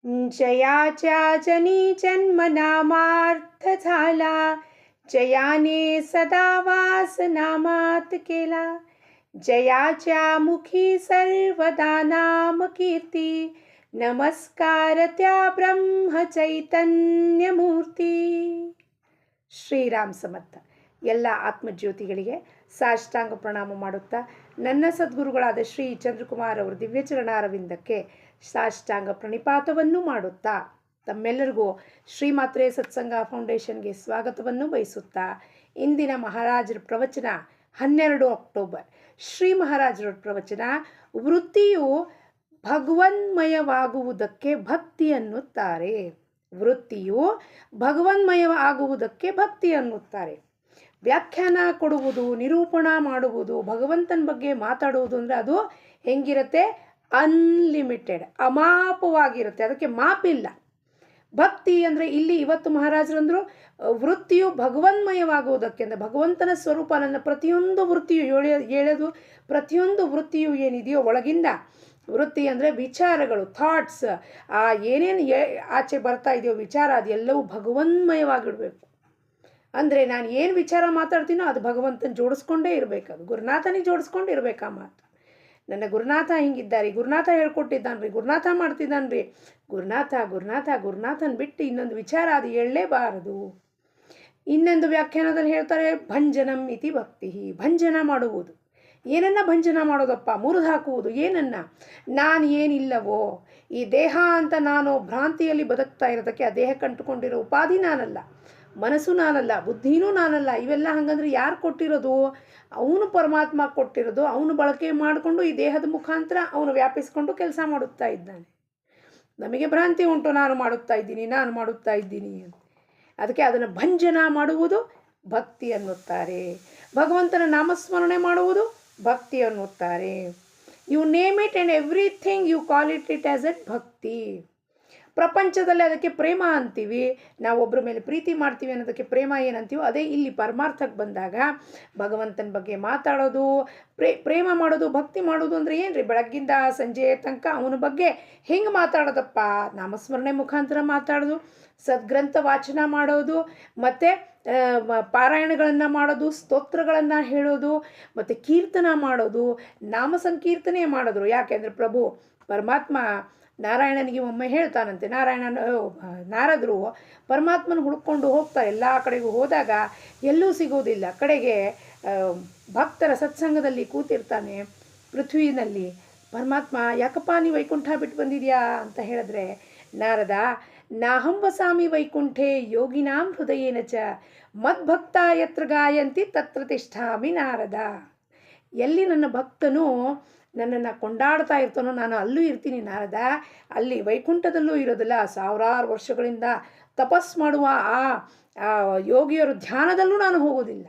जयाच्या जनी जन्मनामार्थ झाला, जयाने सदा वास नामात केला. जयाच्या मुखी सर्वदा नाम कीर्ती, नमस्कार त्या ब्रह्म चैतन्य मूर्ती. ಶ್ರೀರಾಮ್ ಸಮರ್ಥ. ಎಲ್ಲ ಆತ್ಮಜ್ಯೋತಿಗಳಿಗೆ ಸಾಷ್ಟಾಂಗ ಪ್ರಣಾಮ ಮಾಡುತ್ತಾ ನನ್ನ ಸದ್ಗುರುಗಳಾದ ಶ್ರೀ ಚಂದ್ರಕುಮಾರ್ ಅವರ ದಿವ್ಯಚರಣಾರವಿಂದಕ್ಕೆ ಸಾಷ್ಟಾಂಗ ಪ್ರಣಿಪಾತವನ್ನು ಮಾಡುತ್ತಾ ತಮ್ಮೆಲ್ಲರಿಗೂ ಶ್ರೀಮಾತ್ರೆ ಸತ್ಸಂಗ ಫೌಂಡೇಶನ್ಗೆ ಸ್ವಾಗತವನ್ನು ಬಯಸುತ್ತಾ ಇಂದಿನ ಮಹಾರಾಜರ ಪ್ರವಚನ 12 ಅಕ್ಟೋಬರ್. ಶ್ರೀ ಮಹಾರಾಜರ ಪ್ರವಚನ ವೃತ್ತಿಯು ಭಗವನ್ಮಯವಾಗುವುದಕ್ಕೆ ಭಕ್ತಿ ಅನ್ನುತ್ತಾರೆ. ವೃತ್ತಿಯು ಭಗವನ್ಮಯ ಆಗುವುದಕ್ಕೆ ಭಕ್ತಿ ಅನ್ನುತ್ತಾರೆ. ವ್ಯಾಖ್ಯಾನ ಕೊಡುವುದು, ನಿರೂಪಣಾ ಮಾಡುವುದು, ಭಗವಂತನ ಬಗ್ಗೆ ಮಾತಾಡುವುದು ಅಂದರೆ ಅದು ಹೆಂಗಿರುತ್ತೆ? ಅನ್ಲಿಮಿಟೆಡ್, ಅಮಾಪವಾಗಿರುತ್ತೆ. ಅದಕ್ಕೆ ಮಾಪಿಲ್ಲ. ಭಕ್ತಿ ಅಂದರೆ ಇಲ್ಲಿ ಇವತ್ತು ಮಹಾರಾಜರಂದರು ವೃತ್ತಿಯು ಭಗವನ್ಮಯವಾಗುವುದಕ್ಕೆ ಅಂದರೆ ಭಗವಂತನ ಸ್ವರೂಪ ನನ್ನ ಪ್ರತಿಯೊಂದು ವೃತ್ತಿಯು ಹೇಳೋದು ಪ್ರತಿಯೊಂದು ವೃತ್ತಿಯು ಏನಿದೆಯೋ ಒಳಗಿಂದ ವೃತ್ತಿ ಅಂದರೆ ವಿಚಾರಗಳು, ಥಾಟ್ಸ್, ಆ ಏನೇನು ಆಚೆ ಬರ್ತಾ ಇದೆಯೋ ವಿಚಾರ ಅದೆಲ್ಲವೂ ಭಗವನ್ಮಯವಾಗಿಡಬೇಕು. ಅಂದರೆ ನಾನು ಏನು ವಿಚಾರ ಮಾತಾಡ್ತೀನೋ ಅದು ಭಗವಂತನ ಜೋಡಿಸ್ಕೊಂಡೇ ಇರಬೇಕು. ಅದು ಗುರುನಾಥನಿಗೆ ಜೋಡಿಸ್ಕೊಂಡು ಇರಬೇಕು ಆ ಮಾತು. ನನ್ನ ಗುರುನಾಥ ಹಿಂಗಿದ್ದಾರೆ, ಗುರುನಾಥ ಹೇಳ್ಕೊಟ್ಟಿದ್ದಾನ್ರಿ, ಗುರುನಾಥ ಮಾಡ್ತಿದ್ದಾನ್ರಿ, ಗುರುನಾಥನ ಬಿಟ್ಟು ಇನ್ನೊಂದು ವಿಚಾರ ಅದು ಹೇಳಲೇಬಾರದು. ಇನ್ನೊಂದು ವ್ಯಾಖ್ಯಾನದಲ್ಲಿ ಹೇಳ್ತಾರೆ ಭಂಜನಂ ಇತಿ ಭಕ್ತಿ. ಭಂಜನ ಮಾಡುವುದು. ಏನನ್ನ ಭಂಜನ ಮಾಡೋದಪ್ಪ? ಮುರಿದು ಹಾಕುವುದು. ಏನನ್ನ? ನಾನು ಏನಿಲ್ಲವೋ ಈ ದೇಹ ಅಂತ ನಾನು ಭ್ರಾಂತಿಯಲ್ಲಿ ಬದುಕ್ತಾ ಇರೋದಕ್ಕೆ, ಆ ದೇಹಕ್ಕೆ ಅಂಟುಕೊಂಡಿರೋ ಉಪಾಧಿ ನಾನಲ್ಲ, ಮನಸ್ಸು ನಾನಲ್ಲ, ಬುದ್ಧಿನೂ ನಾನಲ್ಲ. ಇವೆಲ್ಲ ಹಂಗಂದ್ರೆ ಯಾರು ಕೊಟ್ಟಿರೋದು? ಅವನು ಪರಮಾತ್ಮ ಕೊಟ್ಟಿರೋದು. ಅವನು ಬಳಕೆ ಮಾಡಿಕೊಂಡು ಈ ದೇಹದ ಮುಖಾಂತರ ಅವನು ವ್ಯಾಪಿಸ್ಕೊಂಡು ಕೆಲಸ ಮಾಡುತ್ತಾ ಇದ್ದಾನೆ. ನಮಗೆ ಭ್ರಾಂತಿ ಉಂಟು, ನಾನು ಮಾಡುತ್ತಾ ಇದ್ದೀನಿ ಅಂತ. ಅದಕ್ಕೆ ಅದನ್ನು ಭಂಜನ ಮಾಡುವುದು ಭಕ್ತಿ ಅನ್ನುತ್ತಾರೆ. ಭಗವಂತನ ನಾಮಸ್ಮರಣೆ ಮಾಡುವುದು ಭಕ್ತಿ ಅನ್ನುತ್ತಾರೆ. You name it and everything you call it as a bhakti. ಪ್ರಪಂಚದಲ್ಲಿ ಅದಕ್ಕೆ ಪ್ರೇಮ ಅಂತೀವಿ. ನಾವು ಒಬ್ಬರ ಮೇಲೆ ಪ್ರೀತಿ ಮಾಡ್ತೀವಿ ಅನ್ನೋದಕ್ಕೆ ಪ್ರೇಮ ಏನಂತೀವೋ ಅದೇ ಇಲ್ಲಿ ಪರಮಾರ್ಥಕ್ಕೆ ಬಂದಾಗ ಭಗವಂತನ ಬಗ್ಗೆ ಮಾತಾಡೋದು, ಪ್ರೇಮ ಮಾಡೋದು, ಭಕ್ತಿ ಮಾಡೋದು ಅಂದರೆ ಏನು ರೀ? ಬೆಳಗ್ಗಿಂದ ಸಂಜೆ ತನಕ ಅವನ ಬಗ್ಗೆ ಹೆಂಗೆ ಮಾತಾಡೋದಪ್ಪ? ನಾಮಸ್ಮರಣೆ ಮುಖಾಂತರ ಮಾತಾಡೋದು, ಸದ್ಗ್ರಂಥ ವಾಚನ ಮಾಡೋದು, ಮತ್ತು ಪಾರಾಯಣಗಳನ್ನು ಮಾಡೋದು, ಸ್ತೋತ್ರಗಳನ್ನು ಹೇಳೋದು, ಮತ್ತು ಕೀರ್ತನ ಮಾಡೋದು, ನಾಮ ಸಂಕೀರ್ತನೆ ಮಾಡಿದ್ರು. ಯಾಕೆಂದರೆ ಪ್ರಭು ಪರಮಾತ್ಮ ನಾರಾಯಣನಿಗೆ ಒಮ್ಮೆ ಹೇಳ್ತಾನಂತೆ. ನಾರದರು ಪರಮಾತ್ಮನ ಹುಡ್ಕೊಂಡು ಹೋಗ್ತಾರೆ. ಎಲ್ಲ ಕಡೆಗೂ ಹೋದಾಗ ಎಲ್ಲೂ ಸಿಗೋದಿಲ್ಲ. ಕಡೆಗೆ ಭಕ್ತರ ಸತ್ಸಂಗದಲ್ಲಿ ಕೂತಿರ್ತಾನೆ ಪೃಥ್ವಿನಲ್ಲಿ. ಪರಮಾತ್ಮ ಯಾಕಪ್ಪ ನೀವು ವೈಕುಂಠ ಬಿಟ್ಟು ಬಂದಿದ್ಯಾ ಅಂತ ಹೇಳಿದ್ರೆ, ನಾರದ ನಾಹಂವಸಾಮಿ ವೈಕುಂಠೆ ಯೋಗಿನಾಂ ಹೃದಯೇನ ಚ ಮದ್ಭಕ್ತ ಯತ್ರ ಗಾಯಂತಿ ತತ್ರ ತಿಷ್ಠಾಮಿ ನಾರದ. ಎಲ್ಲಿ ನನ್ನ ಭಕ್ತನು ನನ್ನನ್ನು ಕೊಂಡಾಡ್ತಾ ಇರ್ತಾನೋ ನಾನು ಅಲ್ಲೂ ಇರ್ತೀನಿ ನಾರದ. ಅಲ್ಲಿ ವೈಕುಂಠದಲ್ಲೂ ಇರೋದಿಲ್ಲ. ಸಾವಿರಾರು ವರ್ಷಗಳಿಂದ ತಪಸ್ ಮಾಡುವ ಆ ಯೋಗಿಯರು ಧ್ಯಾನದಲ್ಲೂ ನಾನು ಹೋಗೋದಿಲ್ಲ.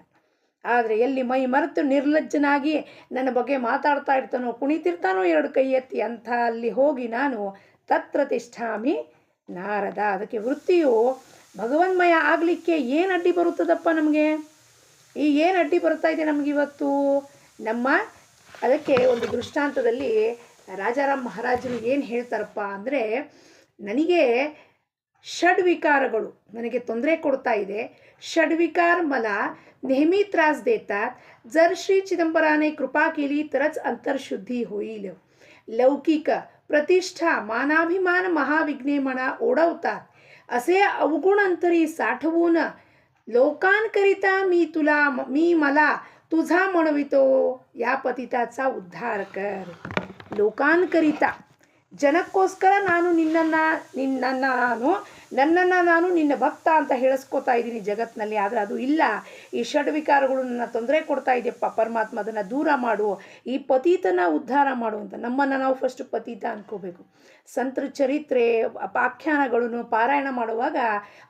ಆದರೆ ಎಲ್ಲಿ ಮೈ ಮರೆತು ನಿರ್ಲಜ್ಜನಾಗಿ ನನ್ನ ಬಗ್ಗೆ ಮಾತಾಡ್ತಾ ಇರ್ತಾನೋ, ಕುಣಿತಿರ್ತಾನೋ ಎರಡು ಕೈ ಎತ್ತಿ, ಅಂತ ಅಲ್ಲಿ ಹೋಗಿ ನಾನು ತತ್ರ ತಿಷ್ಠಾಮಿ ನಾರದ. ಅದಕ್ಕೆ ವೃತ್ತಿಯು ಭಗವನ್ಮಯ ಆಗಲಿಕ್ಕೆ ಏನು ಅಡ್ಡಿ ಬರುತ್ತದಪ್ಪ ನಮಗೆ? ಈ ಏನು ಅಡ್ಡಿ ಬರ್ತಾ ಇದೆ ನಮಗಿವತ್ತು? ಅದಕ್ಕೆ ಒಂದು ದೃಷ್ಟಾಂತದಲ್ಲಿ ರಾಜಾರಾಮ್ ಮಹಾರಾಜರು ಏನು ಹೇಳ್ತಾರಪ್ಪ ಅಂದರೆ, ನನಗೆ ಷಡ್ವಿಕಾರಗಳು ನನಗೆ ತೊಂದರೆ ಕೊಡ್ತಾ ಇದೆ. षडविकार मला नेहमी त्रास देतात. जर श्री चिदंबराने कृपा केली तरच अंतर्शुद्धी होईल. लौकिक प्रतिष्ठा, मानाभिमान, महाविघ्ने मना ओढवतात. असे अवगुण अंतरी साठवून लोकांकरिता मी मला तुझा म्हणवितो, या पतिताचा उद्धार कर. ಲೋಕಾನ್ಕರಿತ, ಜನಕ್ಕೋಸ್ಕರ ನಾನು ನನ್ನನ್ನು ನಾನು ನಿನ್ನ ಭಕ್ತ ಅಂತ ಹೇಳಿಸ್ಕೋತಾ ಇದ್ದೀನಿ ಜಗತ್ತಿನಲ್ಲಿ. ಆದರೆ ಅದು ಇಲ್ಲ. ಈ ಷಡ್ವಿಕಾರಗಳು ನನ್ನ ತೊಂದರೆ ಕೊಡ್ತಾ ಇದೆಯಪ್ಪ ಪರಮಾತ್ಮ, ಅದನ್ನು ದೂರ ಮಾಡು, ಈ ಪತೀತನ ಉದ್ಧಾರ ಮಾಡು ಅಂತ. ನಮ್ಮನ್ನು ನಾವು ಫಸ್ಟ್ ಪತೀತ ಅನ್ಕೋಬೇಕು. ಸಂತರ ಚರಿತ್ರೆ ಆಖ್ಯಾನಗಳನ್ನು ಪಾರಾಯಣ ಮಾಡುವಾಗ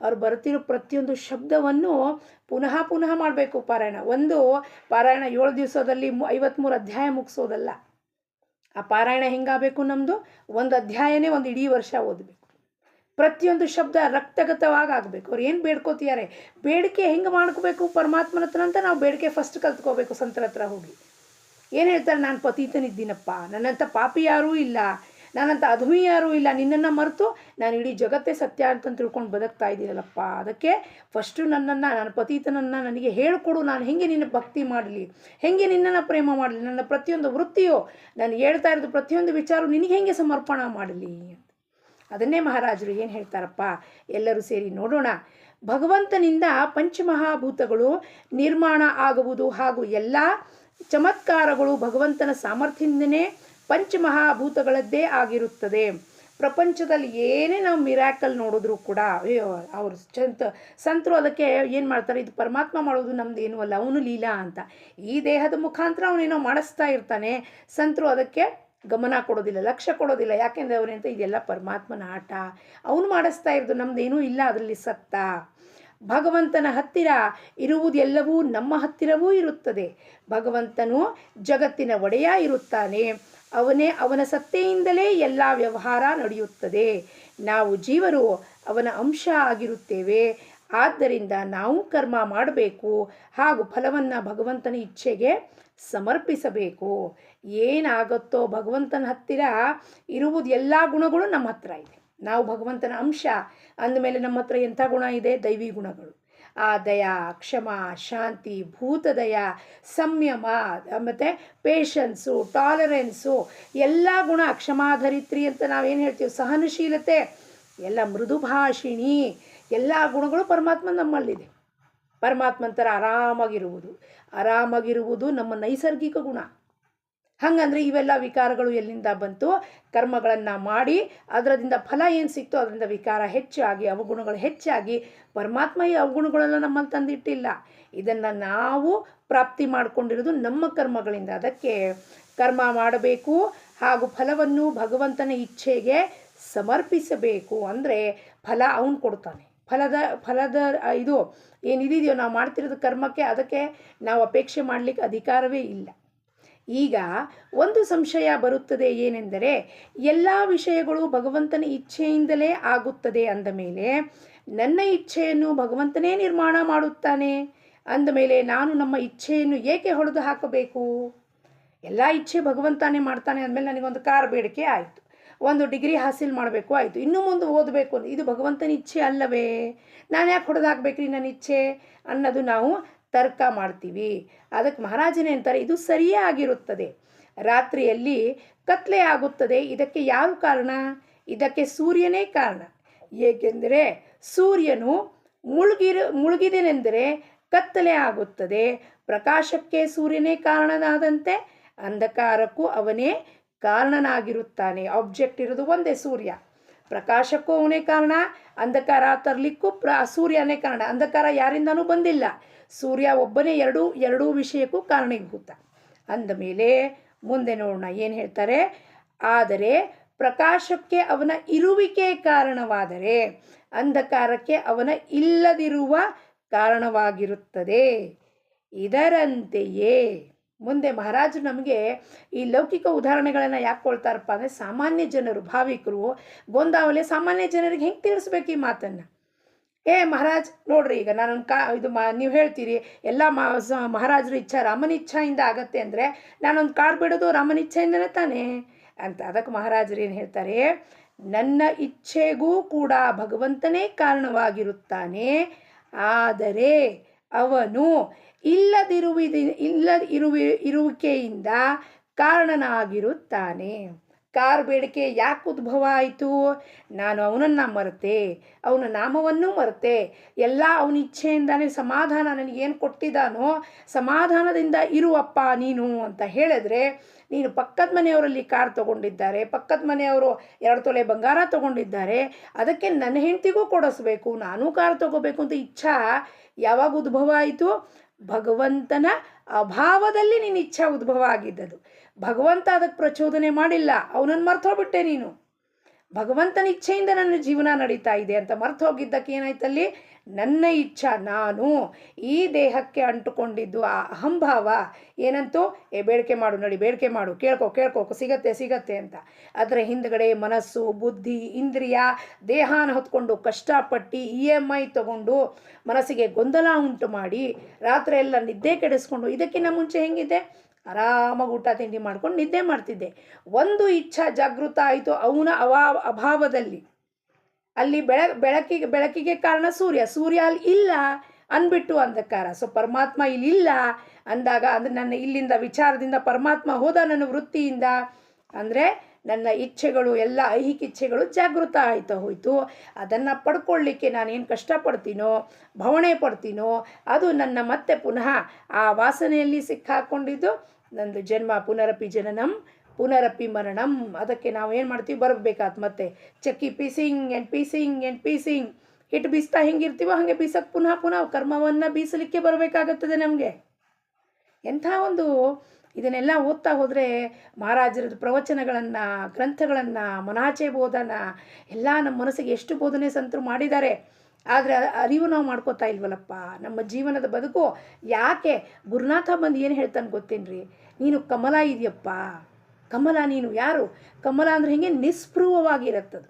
ಅವ್ರು ಬರ್ತಿರೋ ಪ್ರತಿಯೊಂದು ಶಬ್ದವನ್ನು ಪುನಃ ಮಾಡಬೇಕು. ಒಂದು ಪಾರಾಯಣ 7 ದಿವಸದಲ್ಲಿ 53 ಅಧ್ಯಾಯ ಮುಗಿಸೋದಲ್ಲ. ಆ ಪಾರಾಯಣ ಹೆಂಗಾಗಬೇಕು? ನಮ್ಮದು ಒಂದು ಅಧ್ಯಾಯನೇ ಒಂದು ಇಡೀ ವರ್ಷ ಓದಬೇಕು. ಪ್ರತಿಯೊಂದು ಶಬ್ದ ರಕ್ತಗತವಾಗಿ ಆಗಬೇಕು. ಅವ್ರು ಏನು ಬೇಡ್ಕೋತಿದ್ದಾರೆ, ಬೇಡಿಕೆ ಹೆಂಗೆ ಮಾಡ್ಕೋಬೇಕು ಪರಮಾತ್ಮನ ಹತ್ರ ಅಂತ ನಾವು ಬೇಡಿಕೆ ಫಸ್ಟ್ ಕಲ್ತ್ಕೋಬೇಕು. ಸಂತರ ಹತ್ರ ಹೋಗಿ ಏನು ಹೇಳ್ತಾರೆ? ನಾನು ಪತೀತನಿದ್ದೀನಪ್ಪ, ನನ್ನಂಥ ಪಾಪಿ ಯಾರೂ ಇಲ್ಲ, ನಾನಂತ ಅಧಮಿ ಯಾರೂ ಇಲ್ಲ, ನಿನ್ನನ್ನು ಮರೆತು ನಾನು ಇಡೀ ಜಗತ್ತೇ ಸತ್ಯ ಅಂತ ತಿಳ್ಕೊಂಡು ಬದುಕ್ತಾ ಇದ್ದೀನಲ್ಲಪ್ಪ. ಅದಕ್ಕೆ ಫಸ್ಟು ನನ್ನ ಪತಿತನನ್ನು ನನಗೆ ಹೇಳಿಕೊಡು, ನಾನು ಹೆಂಗೆ ನಿನ್ನ ಭಕ್ತಿ ಮಾಡಲಿ, ಹೆಂಗೆ ನಿನ್ನನ್ನು ಪ್ರೇಮ ಮಾಡಲಿ, ನನ್ನ ಪ್ರತಿಯೊಂದು ವೃತ್ತಿಯೋ, ನಾನು ಹೇಳ್ತಾ ಇರೋದು ಪ್ರತಿಯೊಂದು ವಿಚಾರ ನಿನಗೆ ಹೆಂಗೆ ಸಮರ್ಪಣ ಮಾಡಲಿ ಅಂತ. ಅದನ್ನೇ ಮಹಾರಾಜರು ಏನು ಹೇಳ್ತಾರಪ್ಪ, ಎಲ್ಲರೂ ಸೇರಿ ನೋಡೋಣ. ಭಗವಂತನಿಂದ ಪಂಚಮಹಾಭೂತಗಳು ನಿರ್ಮಾಣ ಆಗುವುದು ಹಾಗೂ ಎಲ್ಲ ಚಮತ್ಕಾರಗಳು ಭಗವಂತನ ಸಾಮರ್ಥ್ಯದಿಂದನೇ ಪಂಚಮಹಾಭೂತಗಳದ್ದೇ ಆಗಿರುತ್ತದೆ. ಪ್ರಪಂಚದಲ್ಲಿ ಏನೇ ನಾವು ಮಿರಾಕಲ್ ನೋಡಿದ್ರು ಕೂಡ ಅವರು ಸಂತರು ಅದಕ್ಕೆ ಏನು ಮಾಡ್ತಾರೆ, ಇದು ಪರಮಾತ್ಮ ಮಾಡೋದು ನಮ್ದು ಏನೂ ಅಲ್ಲ, ಅವನು ಲೀಲಾ ಅಂತ. ಈ ದೇಹದ ಮುಖಾಂತರ ಅವನೇನೋ ಮಾಡಿಸ್ತಾ ಇರ್ತಾನೆ. ಸಂತರು ಅದಕ್ಕೆ ಗಮನ ಕೊಡೋದಿಲ್ಲ, ಲಕ್ಷ್ಯ ಕೊಡೋದಿಲ್ಲ. ಯಾಕೆಂದರೆ ಅವರಂತ ಇದೆಲ್ಲ ಪರಮಾತ್ಮನ ಆಟ, ಅವನು ಮಾಡಿಸ್ತಾ ಇರೋದು, ನಮ್ಮದೇನೂ ಇಲ್ಲ ಅದರಲ್ಲಿ ಸತ್ತ. ಭಗವಂತನ ಹತ್ತಿರ ಇರುವುದೆಲ್ಲವೂ ನಮ್ಮ ಹತ್ತಿರವೂ ಇರುತ್ತದೆ. ಭಗವಂತನು ಜಗತ್ತಿನ ಒಡೆಯ ಇರುತ್ತಾನೆ. ಅವನ ಸತ್ತೆಯಿಂದಲೇ ಎಲ್ಲ ವ್ಯವಹಾರ ನಡೆಯುತ್ತದೆ. ನಾವು ಜೀವರು ಅವನ ಅಂಶ ಆಗಿರುತ್ತೇವೆ. ಆದ್ದರಿಂದ ನಾವು ಕರ್ಮ ಮಾಡಬೇಕು ಹಾಗೂ ಫಲವನ್ನು ಭಗವಂತನ ಇಚ್ಛೆಗೆ ಸಮರ್ಪಿಸಬೇಕು. ಏನಾಗುತ್ತೋ ಭಗವಂತನ ಹತ್ತಿರ ಇರುವುದು ಎಲ್ಲ ಗುಣಗಳು ನಮ್ಮ ಹತ್ರ ಇದೆ. ನಾವು ಭಗವಂತನ ಅಂಶ ಅಂದಮೇಲೆ ನಮ್ಮ ಹತ್ರ ಎಂಥ ಗುಣ ಇದೆ? ದೈವಿ ಗುಣಗಳು. ಆ ದಯ, ಕ್ಷಮ, ಶಾಂತಿ, ಭೂತದಯ, ಸಂಯಮ, ಮತ್ತು ಪೇಷನ್ಸು, ಟಾಲರೆನ್ಸು, ಎಲ್ಲ ಗುಣ, ಕ್ಷಮಾಧರಿತ್ರಿ ಅಂತ ನಾವೇನು ಹೇಳ್ತೀವಿ, ಸಹನಶೀಲತೆ, ಎಲ್ಲ ಮೃದುಭಾಷಿಣಿ, ಎಲ್ಲ ಗುಣಗಳು ಪರಮಾತ್ಮ ನಮ್ಮಲ್ಲಿದೆ. ಪರಮಾತ್ಮಂತರ ಆರಾಮಾಗಿರುವುದು ನಮ್ಮ ನೈಸರ್ಗಿಕ ಗುಣ. ಹಾಗಂದರೆ ಇವೆಲ್ಲ ವಿಕಾರಗಳು ಎಲ್ಲಿಂದ ಬಂತು? ಕರ್ಮಗಳನ್ನು ಮಾಡಿ ಅದರಿಂದ ಫಲ ಏನು ಸಿಕ್ತೋ ಅದರಿಂದ ವಿಕಾರ ಹೆಚ್ಚಾಗಿ, ಅವಗುಣಗಳು ಹೆಚ್ಚಾಗಿ, ಪರಮಾತ್ಮ ಈ ಅವಗುಣಗಳೆಲ್ಲ ನಮ್ಮಲ್ಲಿ ತಂದಿಟ್ಟಿಲ್ಲ. ಇದನ್ನು ನಾವು ಪ್ರಾಪ್ತಿ ಮಾಡಿಕೊಂಡಿರೋದು ನಮ್ಮ ಕರ್ಮಗಳಿಂದ. ಅದಕ್ಕೆ ಕರ್ಮ ಮಾಡಬೇಕು ಹಾಗೂ ಫಲವನ್ನು ಭಗವಂತನ ಇಚ್ಛೆಗೆ ಸಮರ್ಪಿಸಬೇಕು. ಅಂದರೆ ಫಲ ಅವನು ಕೊಡ್ತಾನೆ. ಫಲದ ಇದು ಏನಿದೆಯೋ ನಾವು ಮಾಡ್ತಿರೋದು ಕರ್ಮಕ್ಕೆ, ಅದಕ್ಕೆ ನಾವು ಅಪೇಕ್ಷೆ ಮಾಡಲಿಕ್ಕೆ ಅಧಿಕಾರವೇ ಇಲ್ಲ. ಈಗ ಒಂದು ಸಂಶಯ ಬರುತ್ತದೆ, ಏನೆಂದರೆ ಎಲ್ಲ ವಿಷಯಗಳು ಭಗವಂತನ ಇಚ್ಛೆಯಿಂದಲೇ ಆಗುತ್ತದೆ ಅಂದ ಮೇಲೆ ನನ್ನ ಇಚ್ಛೆಯನ್ನು ಭಗವಂತನೇ ನಿರ್ಮಾಣ ಮಾಡುತ್ತಾನೆ ಅಂದಮೇಲೆ ನಾನು ನಮ್ಮ ಇಚ್ಛೆಯನ್ನು ಏಕೆ ಹೊಡೆದು ಹಾಕಬೇಕು? ಎಲ್ಲ ಇಚ್ಛೆ ಭಗವಂತನೇ ಮಾಡ್ತಾನೆ ಅಂದಮೇಲೆ ನನಗೊಂದು ಕಾರ್ ಬೇಡಿಕೆ ಆಯಿತು, ಒಂದು ಡಿಗ್ರಿ ಹಾಸಿಲ್ ಮಾಡಬೇಕು ಆಯಿತು, ಇನ್ನೂ ಮುಂದೆ ಓದಬೇಕು, ಇದು ಭಗವಂತನ ಇಚ್ಛೆ ಅಲ್ಲವೇ? ನಾನು ಯಾಕೆ ಹೊಡೆದು ಹಾಕಬೇಕ್ರಿ ನನ್ನ ಇಚ್ಛೆ ಅನ್ನೋದು ನಾವು ತರ್ಕ ಮಾಡ್ತೀವಿ. ಅದಕ್ಕೆ ಮಹಾರಾಜನೇ ಅಂತಾರೆ, ಇದು ಸರಿಯೇ ಆಗಿರುತ್ತದೆ. ರಾತ್ರಿಯಲ್ಲಿ ಕತ್ಲೆ ಆಗುತ್ತದೆ, ಇದಕ್ಕೆ ಯಾರು ಕಾರಣ? ಇದಕ್ಕೆ ಸೂರ್ಯನೇ ಕಾರಣ. ಏಕೆಂದರೆ ಸೂರ್ಯನು ಮುಳುಗಿದೆನೆಂದರೆ ಕತ್ತಲೆ ಆಗುತ್ತದೆ. ಪ್ರಕಾಶಕ್ಕೆ ಸೂರ್ಯನೇ ಕಾರಣನಾದಂತೆ ಅಂಧಕಾರಕ್ಕೂ ಅವನೇ ಕಾರಣನಾಗಿರುತ್ತಾನೆ. ಆಬ್ಜೆಕ್ಟ್ ಇರೋದು ಒಂದೇ, ಸೂರ್ಯ. ಪ್ರಕಾಶಕ್ಕೂ ಅವನೇ ಕಾರಣ, ಅಂಧಕಾರ ತರಲಿಕ್ಕೂ ಸೂರ್ಯನೇ ಕಾರಣ. ಅಂಧಕಾರ ಯಾರಿಂದನೂ ಬಂದಿಲ್ಲ, ಸೂರ್ಯ ಒಬ್ಬನೇ ಎರಡೂ ವಿಷಯಕ್ಕೂ ಕಾರಣೀಭೂತ. ಅಂದಮೇಲೆ ಮುಂದೆ ನೋಡೋಣ ಏನು ಹೇಳ್ತಾರೆ. ಆದರೆ ಪ್ರಕಾಶಕ್ಕೆ ಅವನ ಇರುವಿಕೆ ಕಾರಣವಾದರೆ ಅಂಧಕಾರಕ್ಕೆ ಅವನ ಇಲ್ಲದಿರುವ ಕಾರಣವಾಗಿರುತ್ತದೆ. ಇದರಂತೆಯೇ ಮುಂದೆ ಮಹಾರಾಜರು ನಮಗೆ ಈ ಲೌಕಿಕ ಉದಾಹರಣೆಗಳನ್ನು ಯಾಕೆ ಕೊಳ್ತಾರಪ್ಪ ಅಂದರೆ, ಸಾಮಾನ್ಯ ಜನರು, ಭಾವಿಕರು, ಗೊಂದಾವಲೆ ಸಾಮಾನ್ಯ ಜನರಿಗೆ ಹೆಂಗೆ ತಿಳಿಸ್ಬೇಕು ಈ ಮಾತನ್ನು? ಮಹಾರಾಜ್ ನೋಡ್ರಿ, ಈಗ ನಾನು ನೀವು ಹೇಳ್ತೀರಿ ಎಲ್ಲ ಮಹಾರಾಜರ ಇಚ್ಛಾ ರಾಮನ ಇಚ್ಛೆಯಿಂದ ಆಗತ್ತೆ ಅಂದರೆ ನಾನೊಂದು ಕಾರ್ ಬಿಡೋದು ರಾಮನ ಇಚ್ಛೆಯಿಂದನೇ ತಾನೇ ಅಂತ. ಅದಕ್ಕೆ ಮಹಾರಾಜರು ಏನು ಹೇಳ್ತಾರೆ, ನನ್ನ ಇಚ್ಛೆಗೂ ಕೂಡ ಭಗವಂತನೇ ಕಾರಣವಾಗಿರುತ್ತಾನೆ. ಆದರೆ ಅವನು ಇರುವಿಕೆಯಿಂದ ಕಾರಣನಾಗಿರುತ್ತಾನೆ. ಕಾರ್ ಬೇಡಿಕೆ ಯಾಕೆ ಉದ್ಭವ ಆಯಿತು? ನಾನು ಅವನನ್ನು ಮರೆತೆ, ಅವನ ನಾಮವನ್ನು ಮರೆತೆ, ಎಲ್ಲ ಅವನ ಇಚ್ಛೆಯಿಂದಾನೇ ಸಮಾಧಾನ ನನಗೇನು ಕೊಟ್ಟಿದ್ದಾನೋ ಸಮಾಧಾನದಿಂದ ಇರುವಪ್ಪ ನೀನು ಅಂತ ಹೇಳಿದ್ರೆ, ನೀನು ಪಕ್ಕದ ಮನೆಯವರಲ್ಲಿ ಕಾರ್ ತೊಗೊಂಡಿದ್ದಾರೆ, ಪಕ್ಕದ ಮನೆಯವರು 2 ತೊಲೆ ಬಂಗಾರ ತೊಗೊಂಡಿದ್ದಾರೆ, ಅದಕ್ಕೆ ನನ್ನ ಹೆಂಡತಿಗೂ ಕೊಡಿಸ್ಬೇಕು, ನಾನೂ ಕಾರ್ ತೊಗೋಬೇಕು ಅಂತ ಇಚ್ಛಾ ಯಾವಾಗ ಉದ್ಭವ ಆಯಿತು? ಭಗವಂತನ ಅಭಾವದಲ್ಲಿ ನಿನ್ನ ಇಚ್ಛಾ ಉದ್ಭವ ಆಗಿದ್ದದು. ಭಗವಂತ ಅದಕ್ಕೆ ಪ್ರಚೋದನೆ ಮಾಡಿಲ್ಲ, ಅವನನ್ನು ಮರ್ತೋಗ್ಬಿಟ್ಟೆ ನೀನು. ಭಗವಂತನ ಇಚ್ಛೆಯಿಂದ ನನ್ನ ಜೀವನ ನಡೀತಾ ಇದೆ ಅಂತ ಮರ್ತು ಹೋಗಿದ್ದಕ್ಕೆ ಏನಾಯ್ತಲ್ಲಿ? ನನ್ನ ಇಚ್ಛಾ, ನಾನು ಈ ದೇಹಕ್ಕೆ ಅಂಟುಕೊಂಡಿದ್ದು ಆ ಅಹಂಭಾವ ಏನಂತೂ ಬೇಡಿಕೆ ಮಾಡು, ನಡಿ ಬೇಡಿಕೆ ಮಾಡು, ಕೇಳ್ಕೊ ಸಿಗತ್ತೆ ಅಂತ. ಅದರ ಹಿಂದ್ಗಡೆ ಮನಸ್ಸು, ಬುದ್ಧಿ, ಇಂದ್ರಿಯ, ದೇಹಾನ ಹೊತ್ಕೊಂಡು ಕಷ್ಟಪಟ್ಟು EMI ತಗೊಂಡು ಮನಸ್ಸಿಗೆ ಗೊಂದಲ ಉಂಟು ಮಾಡಿ ರಾತ್ರಿ ಎಲ್ಲ ನಿದ್ದೆ ಕೆಡಿಸ್ಕೊಂಡು, ಇದಕ್ಕಿಂತ ಮುಂಚೆ ಹೆಂಗಿದೆ? ಆರಾಮಾಗಿ ಊಟ ತಿಂಡಿ ಮಾಡ್ಕೊಂಡು ನಿದ್ದೆ ಮಾಡ್ತಿದ್ದೆ. ಒಂದು ಇಚ್ಛಾ ಜಾಗೃತ ಆಯಿತು ಅವನ ಅಭಾವದಲ್ಲಿ. ಅಲ್ಲಿ ಬೆಳಕಿಗೆ ಕಾರಣ ಸೂರ್ಯ, ಸೂರ್ಯ ಅಲ್ಲಿ ಇಲ್ಲ ಅಂದ್ಬಿಟ್ಟು ಅಂಧಕಾರ. ಸೊ ಪರಮಾತ್ಮ ಇಲ್ಲಿ ಇಲ್ಲ ಅಂದಾಗ, ಅಂದರೆ ನನ್ನ ಇಲ್ಲಿಂದ ವಿಚಾರದಿಂದ ಪರಮಾತ್ಮ ಹೋದ ನನ್ನ ವೃತ್ತಿಯಿಂದ, ಅಂದರೆ ನನ್ನ ಇಚ್ಛೆಗಳು ಎಲ್ಲ ಐಹಿಕ ಇಚ್ಛೆಗಳು ಜಾಗೃತ ಆಯ್ತಾ ಹೋಯಿತು. ಅದನ್ನು ಪಡ್ಕೊಳ್ಳಿಕ್ಕೆ ನಾನೇನು ಕಷ್ಟಪಡ್ತೀನೋ, ಭಾವನೆ ಪಡ್ತೀನೋ, ಅದು ನನ್ನ ಮತ್ತೆ ಪುನಃ ಆ ವಾಸನೆಯಲ್ಲಿ ಸಿಕ್ಕಾಕೊಂಡಿದ್ದು ನಂದು ಜನ್ಮ. ಪುನರಪಿ ಜನನಂ ಪುನರಪಿ ಮರಣಂ. ಅದಕ್ಕೆ ನಾವು ಏನು ಮಾಡ್ತೀವಿ, ಬರಬೇಕಾತ್ ಮತ್ತೆ ಚಕ್ಕಿ ಪೀಸಿಂಗ್ ಆ್ಯಂಡ್ ಪೀಸಿಂಗ್ ಹಿಟ್ಟು ಬೀಸ್ತಾ ಹೆಂಗಿರ್ತೀವೋ ಹಾಗೆ ಬೀಸಕ್ಕೆ ಪುನಃ ಪುನಃ ಕರ್ಮವನ್ನು ಬೀಸಲಿಕ್ಕೆ ಬರಬೇಕಾಗುತ್ತದೆ ನಮಗೆ. ಎಂಥ ಒಂದು ಇದನ್ನೆಲ್ಲ ಓದ್ತಾ ಹೋದರೆ ಮಹಾರಾಜರದ್ದು ಪ್ರವಚನಗಳನ್ನು, ಗ್ರಂಥಗಳನ್ನು, ಮನಾಚೆ ಬೋಧನ ಎಲ್ಲ ನಮ್ಮ ಮನಸ್ಸಿಗೆ ಎಷ್ಟು ಬೋಧನೆ ಸಂತರು ಮಾಡಿದ್ದಾರೆ. ಆದರೆ ಅರಿವು ನಾವು ಮಾಡ್ಕೋತಾ ಇಲ್ವಲ್ಲಪ್ಪ. ನಮ್ಮ ಜೀವನದ ಬದುಕು ಯಾಕೆ ಗುರುನಾಥ ಬಂದು ಏನು ಹೇಳ್ತಾನೆ ಗೊತ್ತೇನ್ರಿ, ನೀನು ಕಮಲ ಇದೆಯಪ್ಪ, ಕಮಲ ನೀನು ಯಾರು? ಕಮಲ ಅಂದರೆ ಹಿಂಗೆ ನಿಸ್ಪೃಹವಾಗಿರುತ್ತದು,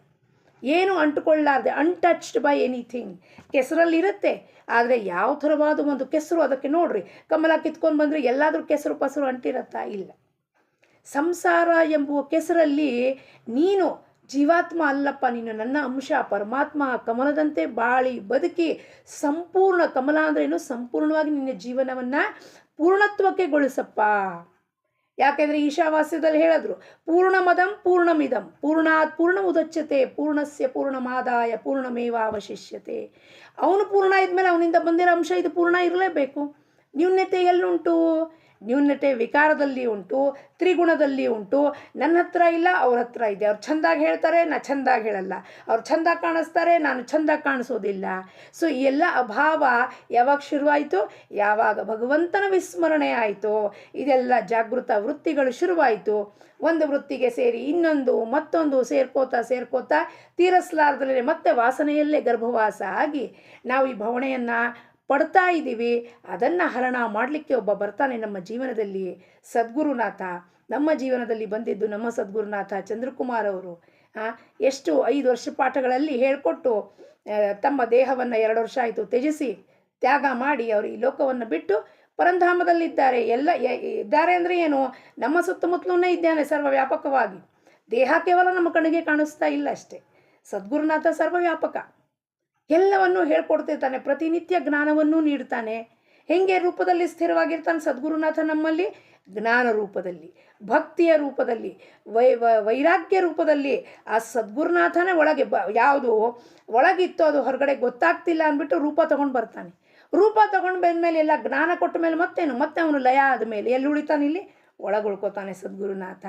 ಏನು ಅಂಟುಕೊಳ್ಳಾರ್ದೆ, ಅನ್ಟಚ್ಡ್ ಬೈ ಎನಿಥಿಂಗ್. ಕೆಸರಲ್ಲಿರುತ್ತೆ, ಆದರೆ ಯಾವ ಥರವಾದ ಒಂದು ಕೆಸರು ಅದಕ್ಕೆ ನೋಡ್ರಿ, ಕಮಲ ಕಿತ್ಕೊಂಡು ಬಂದರೆ ಎಲ್ಲಾದರೂ ಕೆಸರು ಪಸರು ಅಂಟಿರತ್ತಾ? ಇಲ್ಲ. ಸಂಸಾರ ಎಂಬುವ ಕೆಸರಲ್ಲಿ ನೀನು ಜೀವಾತ್ಮ ಅಲ್ಲಪ್ಪ, ನೀನು ನನ್ನ ಅಂಶ, ಪರಮಾತ್ಮ. ಕಮಲದಂತೆ ಬಾಳಿ ಬದುಕಿ ಸಂಪೂರ್ಣ, ಕಮಲ ಅಂದ್ರೇನು, ಸಂಪೂರ್ಣವಾಗಿ ನಿನ್ನ ಜೀವನವನ್ನು ಪೂರ್ಣತ್ವಕ್ಕೆ ಗೊಳಿಸಪ್ಪ. ಯಾಕೆಂದರೆ ಈಶಾವಾಸ್ಯದಲ್ಲಿ ಹೇಳಿದ್ರು, ಪೂರ್ಣಮದಂ ಪೂರ್ಣಮಿದಂ ಪೂರ್ಣಾತ್ ಪೂರ್ಣ ಉದಚ್ಯತೆ ಪೂರ್ಣಸ್ಯ ಪೂರ್ಣಮಾದಾಯ ಪೂರ್ಣಮೇವಾವಶಿಷ್ಯತೆ. ಅವನು ಪೂರ್ಣ ಇದ್ಮೇಲೆ ಅವನಿಂದ ಬಂದಿರೋ ಅಂಶ ಇದು ಪೂರ್ಣ ಇರಲೇಬೇಕು. ನ್ಯೂನ್ಯತೆ ಎಲ್ಲುಂಟು? ನ್ಯೂನ್ಯತೆ ವಿಕಾರದಲ್ಲಿ ಉಂಟು, ತ್ರಿಗುಣದಲ್ಲಿ ಉಂಟು. ನನ್ನ ಹತ್ರ ಇಲ್ಲ, ಅವ್ರ ಹತ್ರ ಇದೆ. ಅವ್ರು ಚೆಂದಾಗಿ ಹೇಳ್ತಾರೆ, ನಾನು ಚೆಂದಾಗಿ ಹೇಳಲ್ಲ. ಅವ್ರು ಚೆಂದಾಗಿ ಕಾಣಿಸ್ತಾರೆ, ನಾನು ಚೆಂದಾಗಿ ಕಾಣಿಸೋದಿಲ್ಲ. ಸೊ ಈ ಎಲ್ಲ ಅಭಾವ ಯಾವಾಗ ಶುರುವಾಯಿತು? ಯಾವಾಗ ಭಗವಂತನ ವಿಸ್ಮರಣೆ ಆಯಿತು, ಇದೆಲ್ಲ ಜಾಗೃತ ವೃತ್ತಿಗಳು ಶುರುವಾಯಿತು. ಒಂದು ವೃತ್ತಿಗೆ ಸೇರಿ ಇನ್ನೊಂದು, ಮತ್ತೊಂದು ಸೇರ್ಕೋತಾ ತೀರಿಸಲಾರ್ದಲೇ ಮತ್ತೆ ವಾಸನೆಯಲ್ಲೇ ಗರ್ಭವಾಸ ಆಗಿ ನಾವು ಈ ಭಾವನೆಯನ್ನು ಪಡ್ತಾ ಇದ್ದೀವಿ. ಅದನ್ನು ಹರಣ ಮಾಡಲಿಕ್ಕೆ ಒಬ್ಬ ಬರ್ತಾನೆ ನಮ್ಮ ಜೀವನದಲ್ಲಿ, ಸದ್ಗುರುನಾಥ. ನಮ್ಮ ಜೀವನದಲ್ಲಿ ಬಂದಿದ್ದು ನಮ್ಮ ಸದ್ಗುರುನಾಥ ಚಂದ್ರಕುಮಾರ್ ಅವರು. ಎಷ್ಟು 5 ವರ್ಷ ಪಾಠಗಳಲ್ಲಿ ಹೇಳಿಕೊಟ್ಟು ತಮ್ಮ ದೇಹವನ್ನು 2 ವರ್ಷ ಆಯಿತು ತ್ಯಜಿಸಿ ತ್ಯಾಗ ಮಾಡಿ ಅವರು ಈ ಲೋಕವನ್ನು ಬಿಟ್ಟು ಪರಂಧಾಮದಲ್ಲಿದ್ದಾರೆ. ಎಲ್ಲ ಇದ್ದಾರೆ ಅಂದರೆ ಏನು, ನಮ್ಮ ಸುತ್ತಮುತ್ತಲೇ ಇದ್ದಾನೆ ಸರ್ವವ್ಯಾಪಕವಾಗಿ. ದೇಹ ಕೇವಲ ನಮ್ಮ ಕಣ್ಣಿಗೆ ಕಾಣಿಸ್ತಾ ಇಲ್ಲ ಅಷ್ಟೇ. ಸದ್ಗುರುನಾಥ ಸರ್ವವ್ಯಾಪಕ, ಎಲ್ಲವನ್ನೂ ಹೇಳ್ಕೊಡ್ತಿರ್ತಾನೆ, ಪ್ರತಿನಿತ್ಯ ಜ್ಞಾನವನ್ನು ನೀಡ್ತಾನೆ. ಹೆಂಗೆ ರೂಪದಲ್ಲಿ ಸ್ಥಿರವಾಗಿರ್ತಾನೆ ಸದ್ಗುರುನಾಥ ನಮ್ಮಲ್ಲಿ? ಜ್ಞಾನ ರೂಪದಲ್ಲಿ, ಭಕ್ತಿಯ ರೂಪದಲ್ಲಿ, ವೈರಾಗ್ಯ ರೂಪದಲ್ಲಿ. ಆ ಸದ್ಗುರುನಾಥನೇ ಒಳಗೆ ಯಾವುದು ಒಳಗಿತ್ತು ಅದು ಹೊರಗಡೆ ಗೊತ್ತಾಗ್ತಿಲ್ಲ ಅಂದ್ಬಿಟ್ಟು ರೂಪ ತೊಗೊಂಡು ಬರ್ತಾನೆ. ರೂಪ ತೊಗೊಂಡು ಬಂದಮೇಲೆ ಎಲ್ಲ ಜ್ಞಾನ ಕೊಟ್ಟ ಮೇಲೆ ಮತ್ತೆ ಅವನು ಲಯ ಆದಮೇಲೆ ಎಲ್ಲಿ ಉಳಿತಾನೆ? ಇಲ್ಲಿ ಒಳಗುಳ್ಕೋತಾನೆ ಸದ್ಗುರುನಾಥ.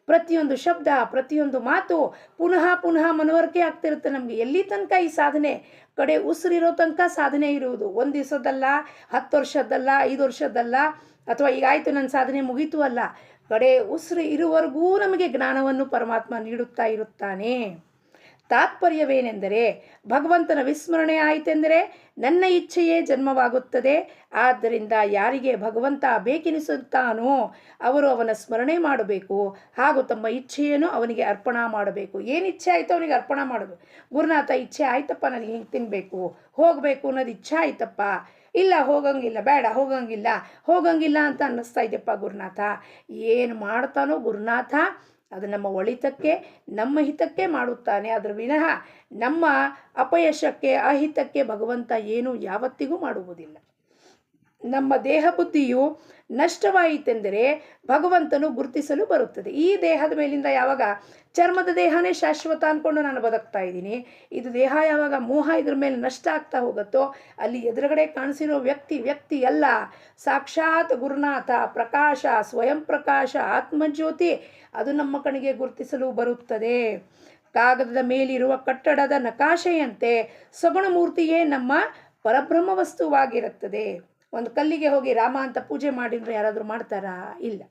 ಪ್ರತಿಯೊಂದು ಶಬ್ದ, ಪ್ರತಿಯೊಂದು ಮಾತು ಪುನಃ ಮನವರಿಕೆ ಆಗ್ತಿರುತ್ತೆ ನಮಗೆ. ಎಲ್ಲಿ ತನಕ ಈ ಸಾಧನೆ, ಕಡೆ ಉಸಿರಿರೋ ತನಕ ಸಾಧನೆ ಇರುವುದು. 1 ದಿವಸದಲ್ಲ, 10 ವರ್ಷದ್ದಲ್ಲ, 5 ವರ್ಷದ್ದಲ್ಲ, ಅಥವಾ ಈಗ ಆಯಿತು ನನ್ನ ಸಾಧನೆ ಮುಗೀತು ಅಲ್ಲ. ಕಡೆ ಉಸಿರು ಇರುವವರೆಗೂ ನಮಗೆ ಜ್ಞಾನವನ್ನು ಪರಮಾತ್ಮ ನೀಡುತ್ತಾ ಇರುತ್ತಾನೆ. ತಾತ್ಪರ್ಯವೇನೆಂದರೆ, ಭಗವಂತನ ವಿಸ್ಮರಣೆ ಆಯಿತೆಂದರೆ ನನ್ನ ಇಚ್ಛೆಯೇ ಜನ್ಮವಾಗುತ್ತದೆ. ಆದ್ದರಿಂದ ಯಾರಿಗೆ ಭಗವಂತ ಬೇಕೆನಿಸುತ್ತಾನೋ ಅವರು ಅವನ ಸ್ಮರಣೆ ಮಾಡಬೇಕು, ಹಾಗೂ ತಮ್ಮ ಇಚ್ಛೆಯನ್ನು ಅವನಿಗೆ ಅರ್ಪಣಾ ಮಾಡಬೇಕು. ಏನು ಇಚ್ಛೆ ಆಯಿತು ಅವನಿಗೆ ಅರ್ಪಣಾ ಮಾಡೋದು. ಗುರುನಾಥ ಇಚ್ಛೆ ಆಯ್ತಪ್ಪ, ನನಗೆ ಹಿಂಗೆ ತಿನ್ನಬೇಕು, ಹೋಗಬೇಕು ಅನ್ನೋದು ಇಚ್ಛೆ ಆಯ್ತಪ್ಪ. ಇಲ್ಲ ಹೋಗಂಗಿಲ್ಲ, ಬೇಡ ಹೋಗಂಗಿಲ್ಲ ಅಂತ ಅನ್ನಿಸ್ತಾ ಇದೆಯಪ್ಪ ಗುರುನಾಥ. ಏನು ಮಾಡ್ತಾನೋ ಗುರುನಾಥ ಅದು ನಮ್ಮ ಒಳಿತಕ್ಕೆ, ನಮ್ಮ ಹಿತಕ್ಕೆ ಮಾಡುತ್ತಾನೆ. ಅದರ ವಿನಃ ನಮ್ಮ ಅಪಯಶಕ್ಕೆ, ಅಹಿತಕ್ಕೆ ಭಗವಂತ ಏನು ಯಾವತ್ತಿಗೂ ಮಾಡುವುದಿಲ್ಲ. ನಮ್ಮ ದೇಹ ಬುದ್ಧಿಯು ನಷ್ಟವಾಯಿತೆಂದರೆ ಭಗವಂತನು ಗುರುತಿಸಲು ಬರುತ್ತದೆ. ಈ ದೇಹದ ಮೇಲಿಂದ ಯಾವಾಗ ಚರ್ಮದ ದೇಹನೇ ಶಾಶ್ವತ ಅಂದ್ಕೊಂಡು ನಾನು ಬದುಕ್ತಾ ಇದ್ದೀನಿ, ಇದು ದೇಹ ಯಾವಾಗ ಮೋಹ ಇದ್ರ ಮೇಲೆ ನಷ್ಟ ಆಗ್ತಾ ಹೋಗುತ್ತೋ ಅಲ್ಲಿ ಎದುರುಗಡೆ ಕಾಣಿಸಿರೋ ವ್ಯಕ್ತಿ ಅಲ್ಲ, ಸಾಕ್ಷಾತ್ ಗುರುನಾಥ ಪ್ರಕಾಶ, ಸ್ವಯಂ ಪ್ರಕಾಶ, ಆತ್ಮಜ್ಯೋತಿ, ಅದು ನಮ್ಮ ಕಣ್ಣಿಗೆ ಗುರುತಿಸಲು ಬರುತ್ತದೆ. ಕಾಗದದ ಮೇಲಿರುವ ಕಟ್ಟಡದ ನಕಾಶೆಯಂತೆ ಸಗುಣಮೂರ್ತಿಯೇ ನಮ್ಮ ಪರಬ್ರಹ್ಮ ವಸ್ತುವಾಗಿರುತ್ತದೆ. ಒಂದು ಕಲ್ಲಿಗೆ ಹೋಗಿ ರಾಮ ಅಂತ ಪೂಜೆ ಮಾಡಿದ್ರೆ ಯಾರಾದರೂ ಮಾಡ್ತಾರಾ? ಇಲ್ಲ.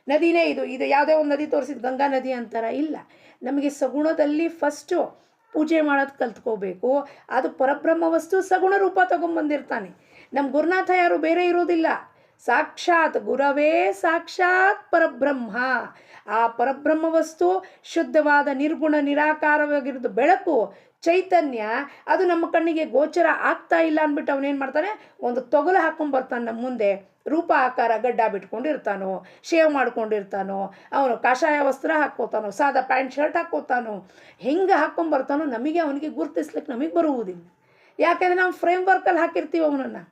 ನದಿನೇ ಇದು ಯಾವುದೇ ಒಂದು ನದಿ ತೋರಿಸಿದ ಗಂಗಾ ನದಿ ಅಂತಾರ? ಇಲ್ಲ. ನಮಗೆ ಸಗುಣದಲ್ಲಿ ಫಸ್ಟು ಪೂಜೆ ಮಾಡೋದು ಕಲ್ತ್ಕೋಬೇಕು. ಅದು ಪರಬ್ರಹ್ಮ ವಸ್ತು ಸಗುಣ ರೂಪ ತಗೊಂಡ್ಬಂದಿರ್ತಾನೆ. ನಮ್ಮ ಗುರುನಾಥ ಯಾರು ಬೇರೆ ಇರೋದಿಲ್ಲ, ಸಾಕ್ಷಾತ್ ಗುರವೇ ಸಾಕ್ಷಾತ್ ಪರಬ್ರಹ್ಮ. ಆ ಪರಬ್ರಹ್ಮ ವಸ್ತು ಶುದ್ಧವಾದ ನಿರ್ಗುಣ ನಿರಾಕಾರವಾಗಿರೋದು ಬೆಳಕು, ಚೈತನ್ಯ. ಅದು ನಮ್ಮ ಕಣ್ಣಿಗೆ ಗೋಚರ ಆಗ್ತಾ ಇಲ್ಲ ಅಂದ್ಬಿಟ್ಟು ಅವನೇನು ಮಾಡ್ತಾನೆ, ಒಂದು ತೊಗಲು ಹಾಕ್ಕೊಂಡ್ಬರ್ತಾನೆ ನಮ್ಮ ಮುಂದೆ. ರೂಪ ಆಕಾರ ಗಡ್ಡ ಬಿಟ್ಕೊಂಡಿರ್ತಾನೋ, ಶೇವ್ ಮಾಡ್ಕೊಂಡಿರ್ತಾನೋ, ಅವನು ಕಾಷಾಯ ವಸ್ತ್ರ ಹಾಕ್ಕೋತಾನೋ, ಸಾದಾ ಪ್ಯಾಂಟ್ ಶರ್ಟ್ ಹಾಕ್ಕೋತಾನೋ, ಹೆಂಗೆ ಹಾಕ್ಕೊಂಬರ್ತಾನೋ ನಮಗೆ ಅವನಿಗೆ ಗುರುತಿಸ್ಲಿಕ್ಕೆ ನಮಗೆ ಬರುವುದಿಲ್ಲ. ಯಾಕೆಂದರೆ ನಾವು ಫ್ರೇಮ್ ವರ್ಕಲ್ಲಿ ಹಾಕಿರ್ತೀವಿ ಅವನನ್ನು.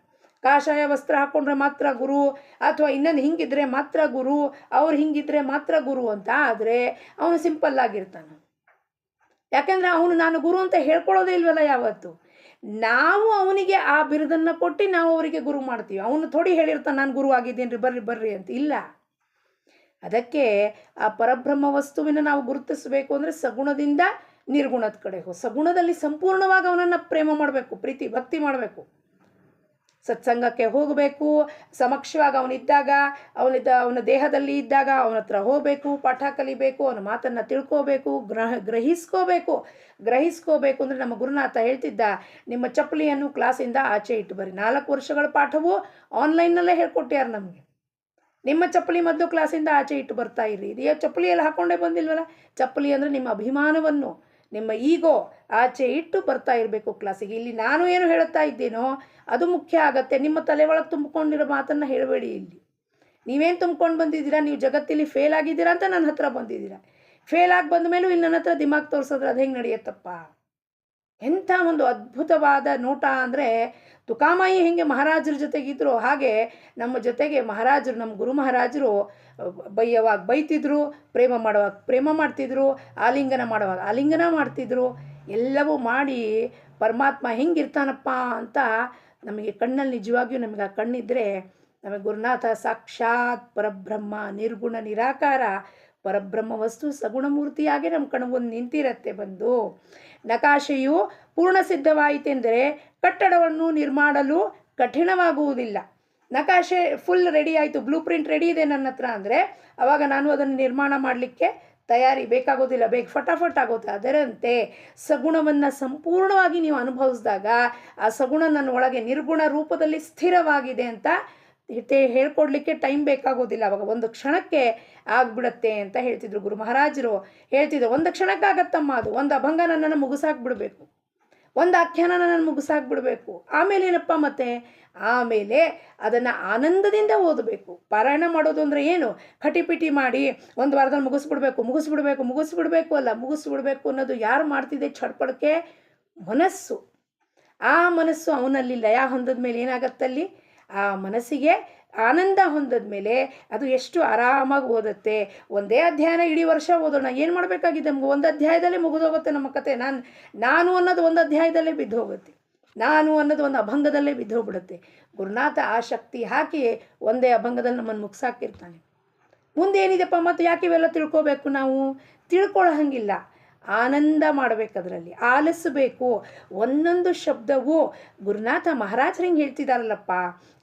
ಕಾಷಾಯ ವಸ್ತ್ರ ಹಾಕ್ಕೊಂಡ್ರೆ ಮಾತ್ರ ಗುರು, ಅಥವಾ ಇನ್ನೊಂದು ಹಿಂಗಿದ್ರೆ ಮಾತ್ರ ಗುರು, ಅವ್ರು ಹಿಂಗಿದ್ರೆ ಮಾತ್ರ ಗುರು ಅಂತ. ಆದರೆ ಅವನು ಸಿಂಪಲ್ಲಾಗಿರ್ತಾನೆ. ಯಾಕೆಂದರೆ ಅವನು ನಾನು ಗುರು ಅಂತ ಹೇಳ್ಕೊಳ್ಳೋದೇ ಇಲ್ವಲ್ಲ ಯಾವತ್ತು. ನಾವು ಅವನಿಗೆ ಆ ಬಿರುದನ್ನು ಕೊಟ್ಟು ನಾವು ಅವರಿಗೆ ಗುರು ಮಾಡ್ತೀವಿ. ಅವನು ಥೋಡಿ ಹೇಳಿರ್ತಾನೆ ನಾನು ಗುರು ಆಗಿದ್ದೀನಿ ರೀ, ಬರ್ರಿ ಬರ್ರಿ ಅಂತ. ಇಲ್ಲ. ಅದಕ್ಕೆ ಆ ಪರಬ್ರಹ್ಮ ವಸ್ತುವಿನ ನಾವು ಗುರುತಿಸಬೇಕು ಅಂದರೆ ಸಗುಣದಿಂದ ನಿರ್ಗುಣದ ಕಡೆ ಸಗುಣದಲ್ಲಿ ಸಂಪೂರ್ಣವಾಗಿ ಅವನನ್ನು ಪ್ರೇಮ ಮಾಡಬೇಕು, ಪ್ರೀತಿ ಭಕ್ತಿ ಮಾಡಬೇಕು. ಸತ್ಸಂಗಕ್ಕೆ ಹೋಗಬೇಕು, ಸಮಕ್ಷವಾಗಿ ಅವನಿದ್ದಾಗ, ಅವನ ದೇಹದಲ್ಲಿ ಇದ್ದಾಗ ಅವನ ಹತ್ರ ಹೋಗಬೇಕು, ಪಾಠ ಕಲಿಬೇಕು, ಅವನ ಮಾತನ್ನು ತಿಳ್ಕೋಬೇಕು, ಗ್ರಹಿಸ್ಕೋಬೇಕು ಅಂದರೆ ನಮ್ಮ ಗುರುನಾಥ ಹೇಳ್ತಿದ್ದ, ನಿಮ್ಮ ಚಪ್ಪಲಿಯನ್ನು ಕ್ಲಾಸಿಂದ ಆಚೆ ಇಟ್ಟು ಬರ್ರಿ. 4 ವರ್ಷಗಳ ಪಾಠವು ಆನ್ಲೈನ್ನಲ್ಲೇ ಹೇಳ್ಕೊಟ್ಟ್ಯಾರ ನಮಗೆ. ನಿಮ್ಮ ಚಪ್ಪಲಿ ಮೊದಲು ಕ್ಲಾಸಿಂದ ಆಚೆ ಇಟ್ಟು ಬರ್ತಾ ಇರ್ರಿ. ಇದು ಚಪ್ಪಲಿಯಲ್ಲಿ ಹಾಕ್ಕೊಂಡೇ ಬಂದಿಲ್ವಲ್ಲ. ಚಪ್ಪಲಿ ಅಂದರೆ ನಿಮ್ಮ ಅಭಿಮಾನವನ್ನು, ನಿಮ್ಮ ಈಗೋ ಆಚೆ ಇಟ್ಟು ಬರ್ತಾ ಇರಬೇಕು ಕ್ಲಾಸಿಗೆ. ಇಲ್ಲಿ ನಾನು ಏನು ಹೇಳುತ್ತಾ ಇದ್ದೀನೋ ಅದು ಮುಖ್ಯ ಆಗತ್ತೆ. ನಿಮ್ಮ ತಲೆ ಒಳಗೆ ತುಂಬಿಕೊಂಡಿರೋ ಮಾತನ್ನು ಹೇಳಬೇಡಿ. ಇಲ್ಲಿ ನೀವೇನು ತುಂಬ್ಕೊಂಡು ಬಂದಿದ್ದೀರಾ, ನೀವು ಜಗತ್ತಲ್ಲಿ ಫೇಲ್ ಆಗಿದ್ದೀರಾ ಅಂತ ನನ್ನ ಹತ್ರ ಬಂದಿದ್ದೀರಾ. ಫೇಲ್ ಆಗಿ ಬಂದ ಮೇಲೂ ಇಲ್ಲಿ ನನ್ನ ಹತ್ರ ದಿಮಾಗ್ ತೋರಿಸಿದ್ರೆ ಅದು ಹೆಂಗೆ ನಡೆಯುತ್ತಪ್ಪ. ಎಂಥ ಒಂದು ಅದ್ಭುತವಾದ ನೋಟ ಅಂದರೆ, ತುಕಾಮಾಯಿ ಹೆಂಗೆ ಮಹಾರಾಜರ ಜೊತೆಗಿದ್ರು ಹಾಗೆ ನಮ್ಮ ಜೊತೆಗೆ ಮಹಾರಾಜರು, ನಮ್ಮ ಗುರು ಮಹಾರಾಜರು ಬೈಯುವಾಗ ಬೈತಿದ್ರು, ಪ್ರೇಮ ಮಾಡುವಾಗ ಪ್ರೇಮ ಮಾಡ್ತಿದ್ರು, ಆಲಿಂಗನ ಮಾಡುವಾಗ ಆಲಿಂಗನ ಮಾಡ್ತಿದ್ರು. ಎಲ್ಲವೂ ಮಾಡಿ ಪರಮಾತ್ಮ ಹೆಂಗಿರ್ತಾನಪ್ಪ ಅಂತ ನಮಗೆ ಕಣ್ಣಲ್ಲಿ ನಿಜವಾಗಿಯೂ ನಮಗೆ ಆ ಕಣ್ಣಿದ್ರೆ ನಮಗೆ ಗುರುನಾಥ ಸಾಕ್ಷಾತ್ ಪರಬ್ರಹ್ಮ, ನಿರ್ಗುಣ ನಿರಾಕಾರ ಪರಬ್ರಹ್ಮ ವಸ್ತು ಸಗುಣಮೂರ್ತಿಯಾಗಿ ನಮ್ಮ ಕಣ್ಮುಂದೆ ನಿಂತಿರತ್ತೆ ಬಂದು. ನಕಾಶೆಯು ಪೂರ್ಣ ಸಿದ್ಧವಾಯಿತೆಂದರೆ ಕಟ್ಟಡವನ್ನು ನಿರ್ಮಾಣಲು ಕಠಿಣವಾಗುವುದಿಲ್ಲ. ನಕಾಶೆ ಫುಲ್ ರೆಡಿ ಆಯಿತು, ಬ್ಲೂ ಪ್ರಿಂಟ್ ರೆಡಿ ಇದೆ ನನ್ನ ಹತ್ರ ಅಂದರೆ ಆವಾಗ ನಾನು ಅದನ್ನು ನಿರ್ಮಾಣ ಮಾಡಲಿಕ್ಕೆ ತಯಾರಿ ಬೇಕಾಗೋದಿಲ್ಲ, ಬೇಗ ಫಟಾಫಟ್ ಆಗುತ್ತೆ. ಅದರಂತೆ ಸಗುಣವನ್ನು ಸಂಪೂರ್ಣವಾಗಿ ನೀವು ಅನುಭವಿಸಿದಾಗ ಆ ಸಗುಣ ನನ್ನ ಒಳಗೆ ನಿರ್ಗುಣ ರೂಪದಲ್ಲಿ ಸ್ಥಿರವಾಗಿದೆ ಅಂತ ಹೇಳ್ಕೊಡ್ಲಿಕ್ಕೆ ಟೈಮ್ ಬೇಕಾಗೋದಿಲ್ಲ. ಅವಾಗ ಒಂದು ಕ್ಷಣಕ್ಕೆ ಆಗ್ಬಿಡತ್ತೆ ಅಂತ ಹೇಳ್ತಿದ್ರು ಗುರು ಮಹಾರಾಜರು. ಹೇಳ್ತಿದ್ರು, ಒಂದು ಕ್ಷಣಕ್ಕಾಗತ್ತಮ್ಮ ಅದು. ಒಂದು ಅಭಂಗ ನನ್ನನ್ನು ಮುಗಿಸಾಕ್ಬಿಡ್ಬೇಕು, ಒಂದು ಆಖ್ಯಾನ ನನ್ನನ್ನು ಮುಗಿಸಾಕ್ಬಿಡ್ಬೇಕು. ಆಮೇಲೆ ಏನಪ್ಪ ಮತ್ತೆ ಆಮೇಲೆ ಅದನ್ನು ಆನಂದದಿಂದ ಓದಬೇಕು. ಪಾರಾಯಣ ಮಾಡೋದು ಅಂದರೆ ಏನು, ಕಟಿಪಿಟಿ ಮಾಡಿ ಒಂದು ವಾರದಲ್ಲಿ ಮುಗಿಸ್ಬಿಡ್ಬೇಕು ಅಲ್ಲ. ಮುಗಿಸ್ಬಿಡ್ಬೇಕು ಅನ್ನೋದು ಯಾರು ಮಾಡ್ತಿದೆ ಚಡ್ಪಡಿಕೆ ಮನಸ್ಸು. ಆ ಮನಸ್ಸು ಅವನಲ್ಲಿ ಲಯ ಹೊಂದದ ಮೇಲೆ ಏನಾಗತ್ತಲ್ಲಿ, ಆ ಮನಸ್ಸಿಗೆ ಆನಂದ ಹೊಂದದ ಮೇಲೆ ಅದು ಎಷ್ಟು ಆರಾಮಾಗಿ ಓದುತ್ತೆ. ಒಂದೇ ಅಧ್ಯಾಯನ ಇಡೀ ವರ್ಷ ಓದೋಣ, ಏನು ಮಾಡಬೇಕಾಗಿದೆ ನಮ್ಗೆ? ಒಂದು ಅಧ್ಯಾಯದಲ್ಲೇ ಮುಗಿದೋಗುತ್ತೆ ನಮ್ಮ ಕತೆ. ನಾನು ಅನ್ನೋದು ಒಂದು ಅಧ್ಯಾಯದಲ್ಲೇ ಬಿದ್ದು ಹೋಗುತ್ತೆ, ನಾನು ಅನ್ನೋದು ಒಂದು ಅಭಂಗದಲ್ಲೇ ಬಿದ್ದು ಹೋಗ್ಬಿಡುತ್ತೆ. ಗುರುನಾಥ ಆ ಶಕ್ತಿ ಹಾಕಿ ಒಂದೇ ಅಭಂಗದಲ್ಲಿ ನಮ್ಮನ್ನು ಮುಗಿಸಾಕಿರ್ತಾನೆ. ಮುಂದೇನಿದೆಪ್ಪ ಮತ್ತು ಯಾಕೆ ಇವೆಲ್ಲ ತಿಳ್ಕೋಬೇಕು? ನಾವು ತಿಳ್ಕೊಳ್ಳೋ ಹಂಗಿಲ್ಲ, ಆನಂದ ಮಾಡಬೇಕು, ಅದರಲ್ಲಿ ಆಲಿಸಬೇಕು. ಒಂದೊಂದು ಶಬ್ದವು ಗುರುನಾಥ ಮಹಾರಾಜರು ಹಿಂಗೆ ಹೇಳ್ತಿದ್ದಾರಲ್ಲಪ್ಪ,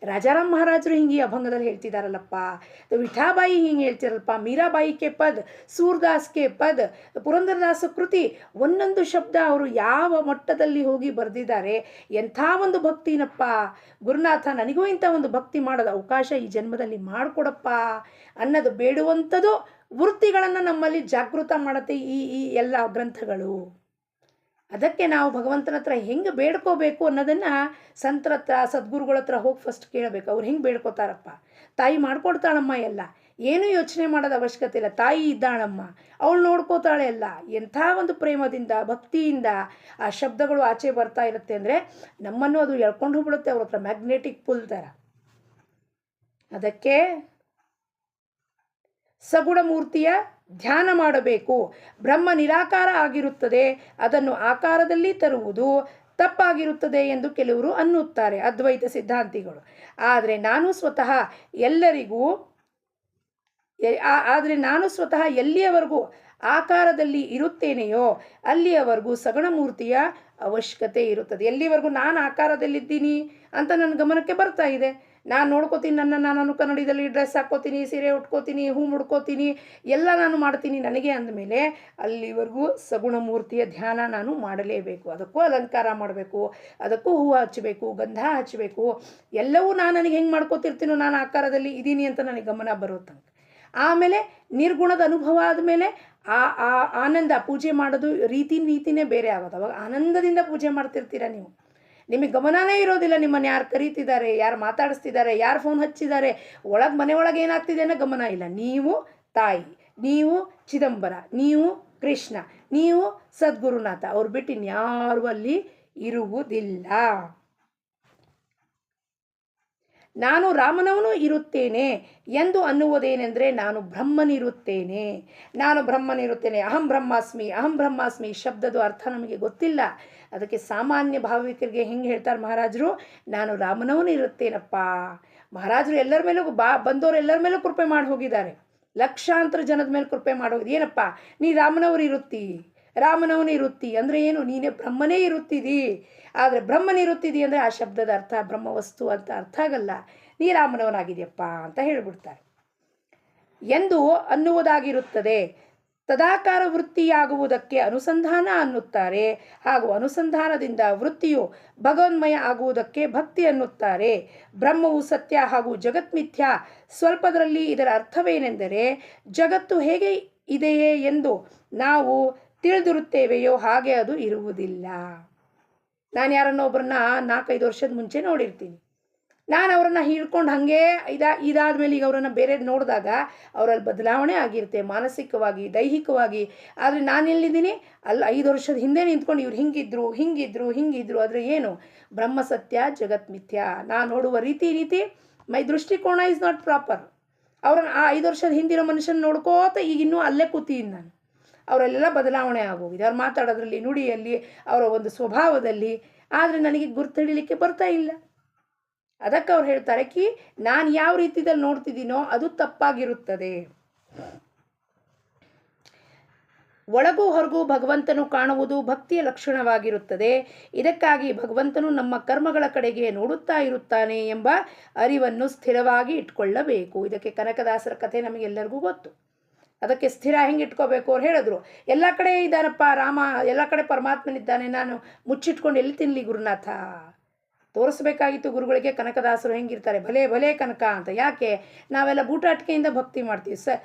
ರಾಜಾರಾಮ್ ಮಹಾರಾಜರು ಹಿಂಗೆ ಈ ಅಭಂಗದಲ್ಲಿ ಹೇಳ್ತಿದ್ದಾರಲ್ಲಪ್ಪ, ವಿಠಾಬಾಯಿ ಹಿಂಗೆ ಹೇಳ್ತಿರಲ್ಲಪ್ಪ, ಮೀರಾಬಾಯಿ ಕೆ ಪದ್, ಸೂರ್ದಾಸ್ ಕೆ ಪದ್, ಪುರಂದರದಾಸ ಕೃತಿ. ಒಂದೊಂದು ಶಬ್ದ ಅವರು ಯಾವ ಮಟ್ಟದಲ್ಲಿ ಹೋಗಿ ಬರೆದಿದ್ದಾರೆ. ಎಂಥ ಒಂದು ಭಕ್ತಿನಪ್ಪ ಗುರುನಾಥ, ನನಗೂ ಇಂಥ ಒಂದು ಭಕ್ತಿ ಮಾಡೋದು ಅವಕಾಶ ಈ ಜನ್ಮದಲ್ಲಿ ಮಾಡಿಕೊಡಪ್ಪ ಅನ್ನೋದು ಬೇಡುವಂಥದ್ದು ವೃತ್ತಿಗಳನ್ನು ನಮ್ಮಲ್ಲಿ ಜಾಗೃತ ಮಾಡುತ್ತೆ ಈ ಎಲ್ಲ ಗ್ರಂಥಗಳು. ಅದಕ್ಕೆ ನಾವು ಭಗವಂತನ ಹತ್ರ ಹೆಂಗೆ ಬೇಡ್ಕೋಬೇಕು ಅನ್ನೋದನ್ನು ಸಂತರ ಹತ್ರ, ಸದ್ಗುರುಗಳ ಹತ್ರ ಹೋಗಿ ಫಸ್ಟ್ ಕೇಳಬೇಕು. ಅವ್ರು ಹೆಂಗೆ ಬೇಡ್ಕೋತಾರಪ್ಪ. ತಾಯಿ ಮಾಡ್ಕೊಡ್ತಾಳಮ್ಮ ಎಲ್ಲ, ಏನೂ ಯೋಚನೆ ಮಾಡೋದು ಅವಶ್ಯಕತೆ ಇಲ್ಲ. ತಾಯಿ ಇದ್ದಾಳಮ್ಮ, ಅವಳು ನೋಡ್ಕೋತಾಳೆ ಎಲ್ಲ. ಎಂಥ ಒಂದು ಪ್ರೇಮದಿಂದ ಭಕ್ತಿಯಿಂದ ಆ ಶಬ್ದಗಳು ಆಚೆ ಬರ್ತಾ ಇರುತ್ತೆ ಅಂದರೆ ನಮ್ಮನ್ನು ಅದು ಎಳ್ಕೊಂಡು ಹೋಗ್ಬಿಡುತ್ತೆ ಅವ್ರ ಹತ್ರ, ಮ್ಯಾಗ್ನೆಟಿಕ್ ಪುಲ್ ಥರ. ಅದಕ್ಕೆ ಸಗುಣ ಮೂರ್ತಿಯ ಧ್ಯಾನ ಮಾಡಬೇಕು. ಬ್ರಹ್ಮ ನಿರಾಕಾರ ಆಗಿರುತ್ತದೆ, ಅದನ್ನು ಆಕಾರದಲ್ಲಿ ತರುವುದು ತಪ್ಪಾಗಿರುತ್ತದೆ ಎಂದು ಕೆಲವರು ಅನ್ನುತ್ತಾರೆ, ಅದ್ವೈತ ಸಿದ್ಧಾಂತಿಗಳು. ಆದರೆ ನಾನು ಸ್ವತಃ ಎಲ್ಲಿಯವರೆಗೂ ಆಕಾರದಲ್ಲಿ ಇರುತ್ತೇನೆಯೋ ಅಲ್ಲಿಯವರೆಗೂ ಸಗುಣಮೂರ್ತಿಯ ಅವಶ್ಯಕತೆ ಇರುತ್ತದೆ. ಎಲ್ಲಿವರೆಗೂ ನಾನು ಆಕಾರದಲ್ಲಿದ್ದೀನಿ ಅಂತ ನನ್ನ ಗಮನಕ್ಕೆ ಬರ್ತಾ ಇದೆ, ನಾನು ನೋಡ್ಕೋತೀನಿ, ನಾನು ಕನ್ನಡಿದಲ್ಲಿ ಡ್ರೆಸ್ ಹಾಕ್ಕೋತೀನಿ, ಸೀರೆ ಉಟ್ಕೋತೀನಿ, ಹೂ ಮುಡ್ಕೋತೀನಿ, ಎಲ್ಲ ನಾನು ಮಾಡ್ತೀನಿ ನನಗೆ ಅಂದಮೇಲೆ ಅಲ್ಲಿವರೆಗೂ ಸಗುಣಮೂರ್ತಿಯ ಧ್ಯಾನ ನಾನು ಮಾಡಲೇಬೇಕು. ಅದಕ್ಕೂ ಅಲಂಕಾರ ಮಾಡಬೇಕು, ಅದಕ್ಕೂ ಹೂವು ಹಚ್ಚಬೇಕು, ಗಂಧ ಹಚ್ಚಬೇಕು. ಎಲ್ಲವೂ ನನಗೆ ಹೆಂಗೆ ಮಾಡ್ಕೋತಿರ್ತೀನೋ ನಾನು ಆಕಾರದಲ್ಲಿ ಇದ್ದೀನಿ ಅಂತ ನನಗೆ ಗಮನ ಬರುತ್ತಂತೆ. ಆಮೇಲೆ ನಿರ್ಗುಣದ ಅನುಭವ ಆದಮೇಲೆ ಆ ಆನಂದ, ಪೂಜೆ ಮಾಡೋದು ರೀತಿನೇ ಬೇರೆ ಆಗೋದು. ಅವಾಗ ಆನಂದದಿಂದ ಪೂಜೆ ಮಾಡ್ತಿರ್ತೀರ ನೀವು. ನಿಮಗೆ ಗಮನನೇ ಇರೋದಿಲ್ಲ ನಿಮ್ಮನ್ನು ಯಾರು ಕರೀತಿದ್ದಾರೆ, ಯಾರು ಮಾತಾಡಿಸ್ತಿದ್ದಾರೆ, ಯಾರು ಫೋನ್ ಹಚ್ಚಿದ್ದಾರೆ, ಮನೆ ಒಳಗೆ ಏನಾಗ್ತಿದೆ ಅನ್ನೋ ಗಮನ ಇಲ್ಲ. ನೀವು ತಾಯಿ, ನೀವು ಚಿದಂಬರ, ನೀವು ಕೃಷ್ಣ, ನೀವು ಸದ್ಗುರುನಾಥ, ಅವ್ರು ಬಿಟ್ಟು ಇನ್ಯಾರು ಅಲ್ಲಿ ಇರುವುದಿಲ್ಲ. ನಾನು ರಾಮನವನು ಇರುತ್ತೇನೆ ಎಂದು ಅನ್ನುವುದೇನೆಂದರೆ ನಾನು ಬ್ರಹ್ಮನಿರುತ್ತೇನೆ, ನಾನು ಬ್ರಹ್ಮನಿರುತ್ತೇನೆ. ಅಹಂ ಬ್ರಹ್ಮಾಸ್ಮಿ, ಅಹಂ ಬ್ರಹ್ಮಾಸ್ಮಿ ಶಬ್ದದ ಅರ್ಥ ನಮಗೆ ಗೊತ್ತಿಲ್ಲ. ಅದಕ್ಕೆ ಸಾಮಾನ್ಯ ಭಾವಿಕರಿಗೆ ಹೆಂಗೆ ಹೇಳ್ತಾರೆ ಮಹಾರಾಜರು, ನಾನು ರಾಮನವನು ಇರುತ್ತೇನಪ್ಪ. ಮಹಾರಾಜರು ಎಲ್ಲರ ಮೇಲೂ ಬಂದವರು ಎಲ್ಲರ ಮೇಲೂ ಕೃಪೆ ಮಾಡಿ ಹೋಗಿದ್ದಾರೆ. ಲಕ್ಷಾಂತರ ಜನದ ಮೇಲೆ ಕೃಪೆ ಮಾಡಿ ಹೋಗಿದ್ದು. ಏನಪ್ಪ ನೀ ರಾಮನವರು ಇರುತ್ತಿ, ರಾಮನವನು ಇರುತ್ತಿ ಅಂದರೆ ಏನು, ನೀನೇ ಬ್ರಹ್ಮನೇ ಇರುತ್ತಿದಿ. ಆದರೆ ಬ್ರಹ್ಮನಿರುತ್ತಿದಿ ಅಂದರೆ ಆ ಶಬ್ದದ ಅರ್ಥ ಬ್ರಹ್ಮವಸ್ತು ಅಂತ ಅರ್ಥ ಆಗಲ್ಲ. ನೀ ರಾಮನವನಾಗಿದೆಯಪ್ಪ ಅಂತ ಹೇಳಿಬಿಡ್ತಾರೆ ಎಂದು ಅನ್ನುವುದಾಗಿರುತ್ತದೆ. ತದಾಕಾರ ವೃತ್ತಿಯಾಗುವುದಕ್ಕೆ ಅನುಸಂಧಾನ ಅನ್ನುತ್ತಾರೆ. ಹಾಗೂ ಅನುಸಂಧಾನದಿಂದ ವೃತ್ತಿಯು ಭಗವನ್ಮಯ ಆಗುವುದಕ್ಕೆ ಭಕ್ತಿ ಅನ್ನುತ್ತಾರೆ. ಬ್ರಹ್ಮವು ಸತ್ಯ ಹಾಗೂ ಜಗತ್ಮಿಥ್ಯ. ಸ್ವಲ್ಪದರಲ್ಲಿ ಇದರ ಅರ್ಥವೇನೆಂದರೆ ಜಗತ್ತು ಹೇಗೆ ಇದೆಯೇ ಎಂದು ನಾವು ತಿಳಿದಿರುತ್ತೇವೆಯೋ ಹಾಗೆ ಅದು ಇರುವುದಿಲ್ಲ. ನಾನು ಯಾರನ್ನೋ ಒಬ್ಬರನ್ನ 4-5 ವರ್ಷದ ಮುಂಚೆ ನೋಡಿರ್ತೀನಿ. ನಾನು ಅವರನ್ನು ಹಿಡ್ಕೊಂಡು ಹಾಗೆ ಇದಾದ ಮೇಲೆ ಈಗ ಅವರನ್ನು ಬೇರೆ ನೋಡಿದಾಗ ಅವರಲ್ಲಿ ಬದಲಾವಣೆ ಆಗಿರುತ್ತೆ, ಮಾನಸಿಕವಾಗಿ, ದೈಹಿಕವಾಗಿ. ಆದರೆ ನಾನು ಎಲ್ಲಿದ್ದೀನಿ ಅಲ್ಲಿ 5 ವರ್ಷದ ಹಿಂದೆ ನಿಂತ್ಕೊಂಡು ಇವ್ರು ಹಿಂಗಿದ್ರು ಆದರೆ ಏನು, ಬ್ರಹ್ಮ ಸತ್ಯ ಜಗತ್ ಮಿಥ್ಯ. ನಾನು ನೋಡುವ ರೀತಿ ಮೈ ದೃಷ್ಟಿಕೋನ ಇಸ್ ನಾಟ್ ಪ್ರಾಪರ್. ಅವ್ರನ್ನ ಆ 5 ವರ್ಷದ ಹಿಂದಿರೋ ಮನುಷ್ಯನ ನೋಡ್ಕೋತ ಈಗ ಇನ್ನೂ ಅಲ್ಲೇ ಕೂತೀನಿ ನಾನು. ಅವರೆಲ್ಲ ಬದಲಾವಣೆ ಆಗೋಗಿದೆ, ಅವ್ರು ಮಾತಾಡೋದ್ರಲ್ಲಿ, ನುಡಿಯಲ್ಲಿ, ಅವರ ಒಂದು ಸ್ವಭಾವದಲ್ಲಿ. ಆದರೆ ನನಗೆ ಗುರ್ತಿಡಲಿಕ್ಕೆ ಬರ್ತಾ ಇಲ್ಲ. ಅದಕ್ಕೆ ಅವ್ರು ಹೇಳ್ತಾರೆ ನಾನು ಯಾವ ರೀತಿಯಲ್ಲಿ ನೋಡ್ತಿದ್ದೀನೋ ಅದು ತಪ್ಪಾಗಿರುತ್ತದೆ. ಒಳಗೂ ಹೊರಗೂ ಭಗವಂತನು ಕಾಣುವುದು ಭಕ್ತಿಯ ಲಕ್ಷಣವಾಗಿರುತ್ತದೆ. ಇದಕ್ಕಾಗಿ ಭಗವಂತನು ನಮ್ಮ ಕರ್ಮಗಳ ಕಡೆಗೆ ನೋಡುತ್ತಾ ಇರುತ್ತಾನೆ ಎಂಬ ಅರಿವನ್ನು ಸ್ಥಿರವಾಗಿ ಇಟ್ಕೊಳ್ಳಬೇಕು. ಇದಕ್ಕೆ ಕನಕದಾಸರ ಕಥೆ ನಮಗೆಲ್ಲರಿಗೂ ಗೊತ್ತು. ಅದಕ್ಕೆ ಸ್ಥಿರ ಹೆಂಗೆ ಇಟ್ಕೋಬೇಕು ಅವ್ರು ಹೇಳಿದ್ರು. ಎಲ್ಲ ಕಡೆ ಇದ್ದಾನಪ್ಪ ರಾಮ, ಎಲ್ಲ ಕಡೆ ಪರಮಾತ್ಮನಿದ್ದಾನೆ, ನಾನು ಮುಚ್ಚಿಟ್ಕೊಂಡು ಎಲ್ಲಿ ತಿನ್ನಲಿ ಗುರುನಾಥ. ತೋರಿಸ್ಬೇಕಾಗಿತ್ತು ಗುರುಗಳಿಗೆ ಕನಕದಾಸರು ಹೆಂಗಿರ್ತಾರೆ, ಭಲೇ ಭಲೇ ಕನಕ ಅಂತ. ಯಾಕೆ ನಾವೆಲ್ಲ ಬೂಟಾಟಿಕೆಯಿಂದ ಭಕ್ತಿ ಮಾಡ್ತೀವಿ.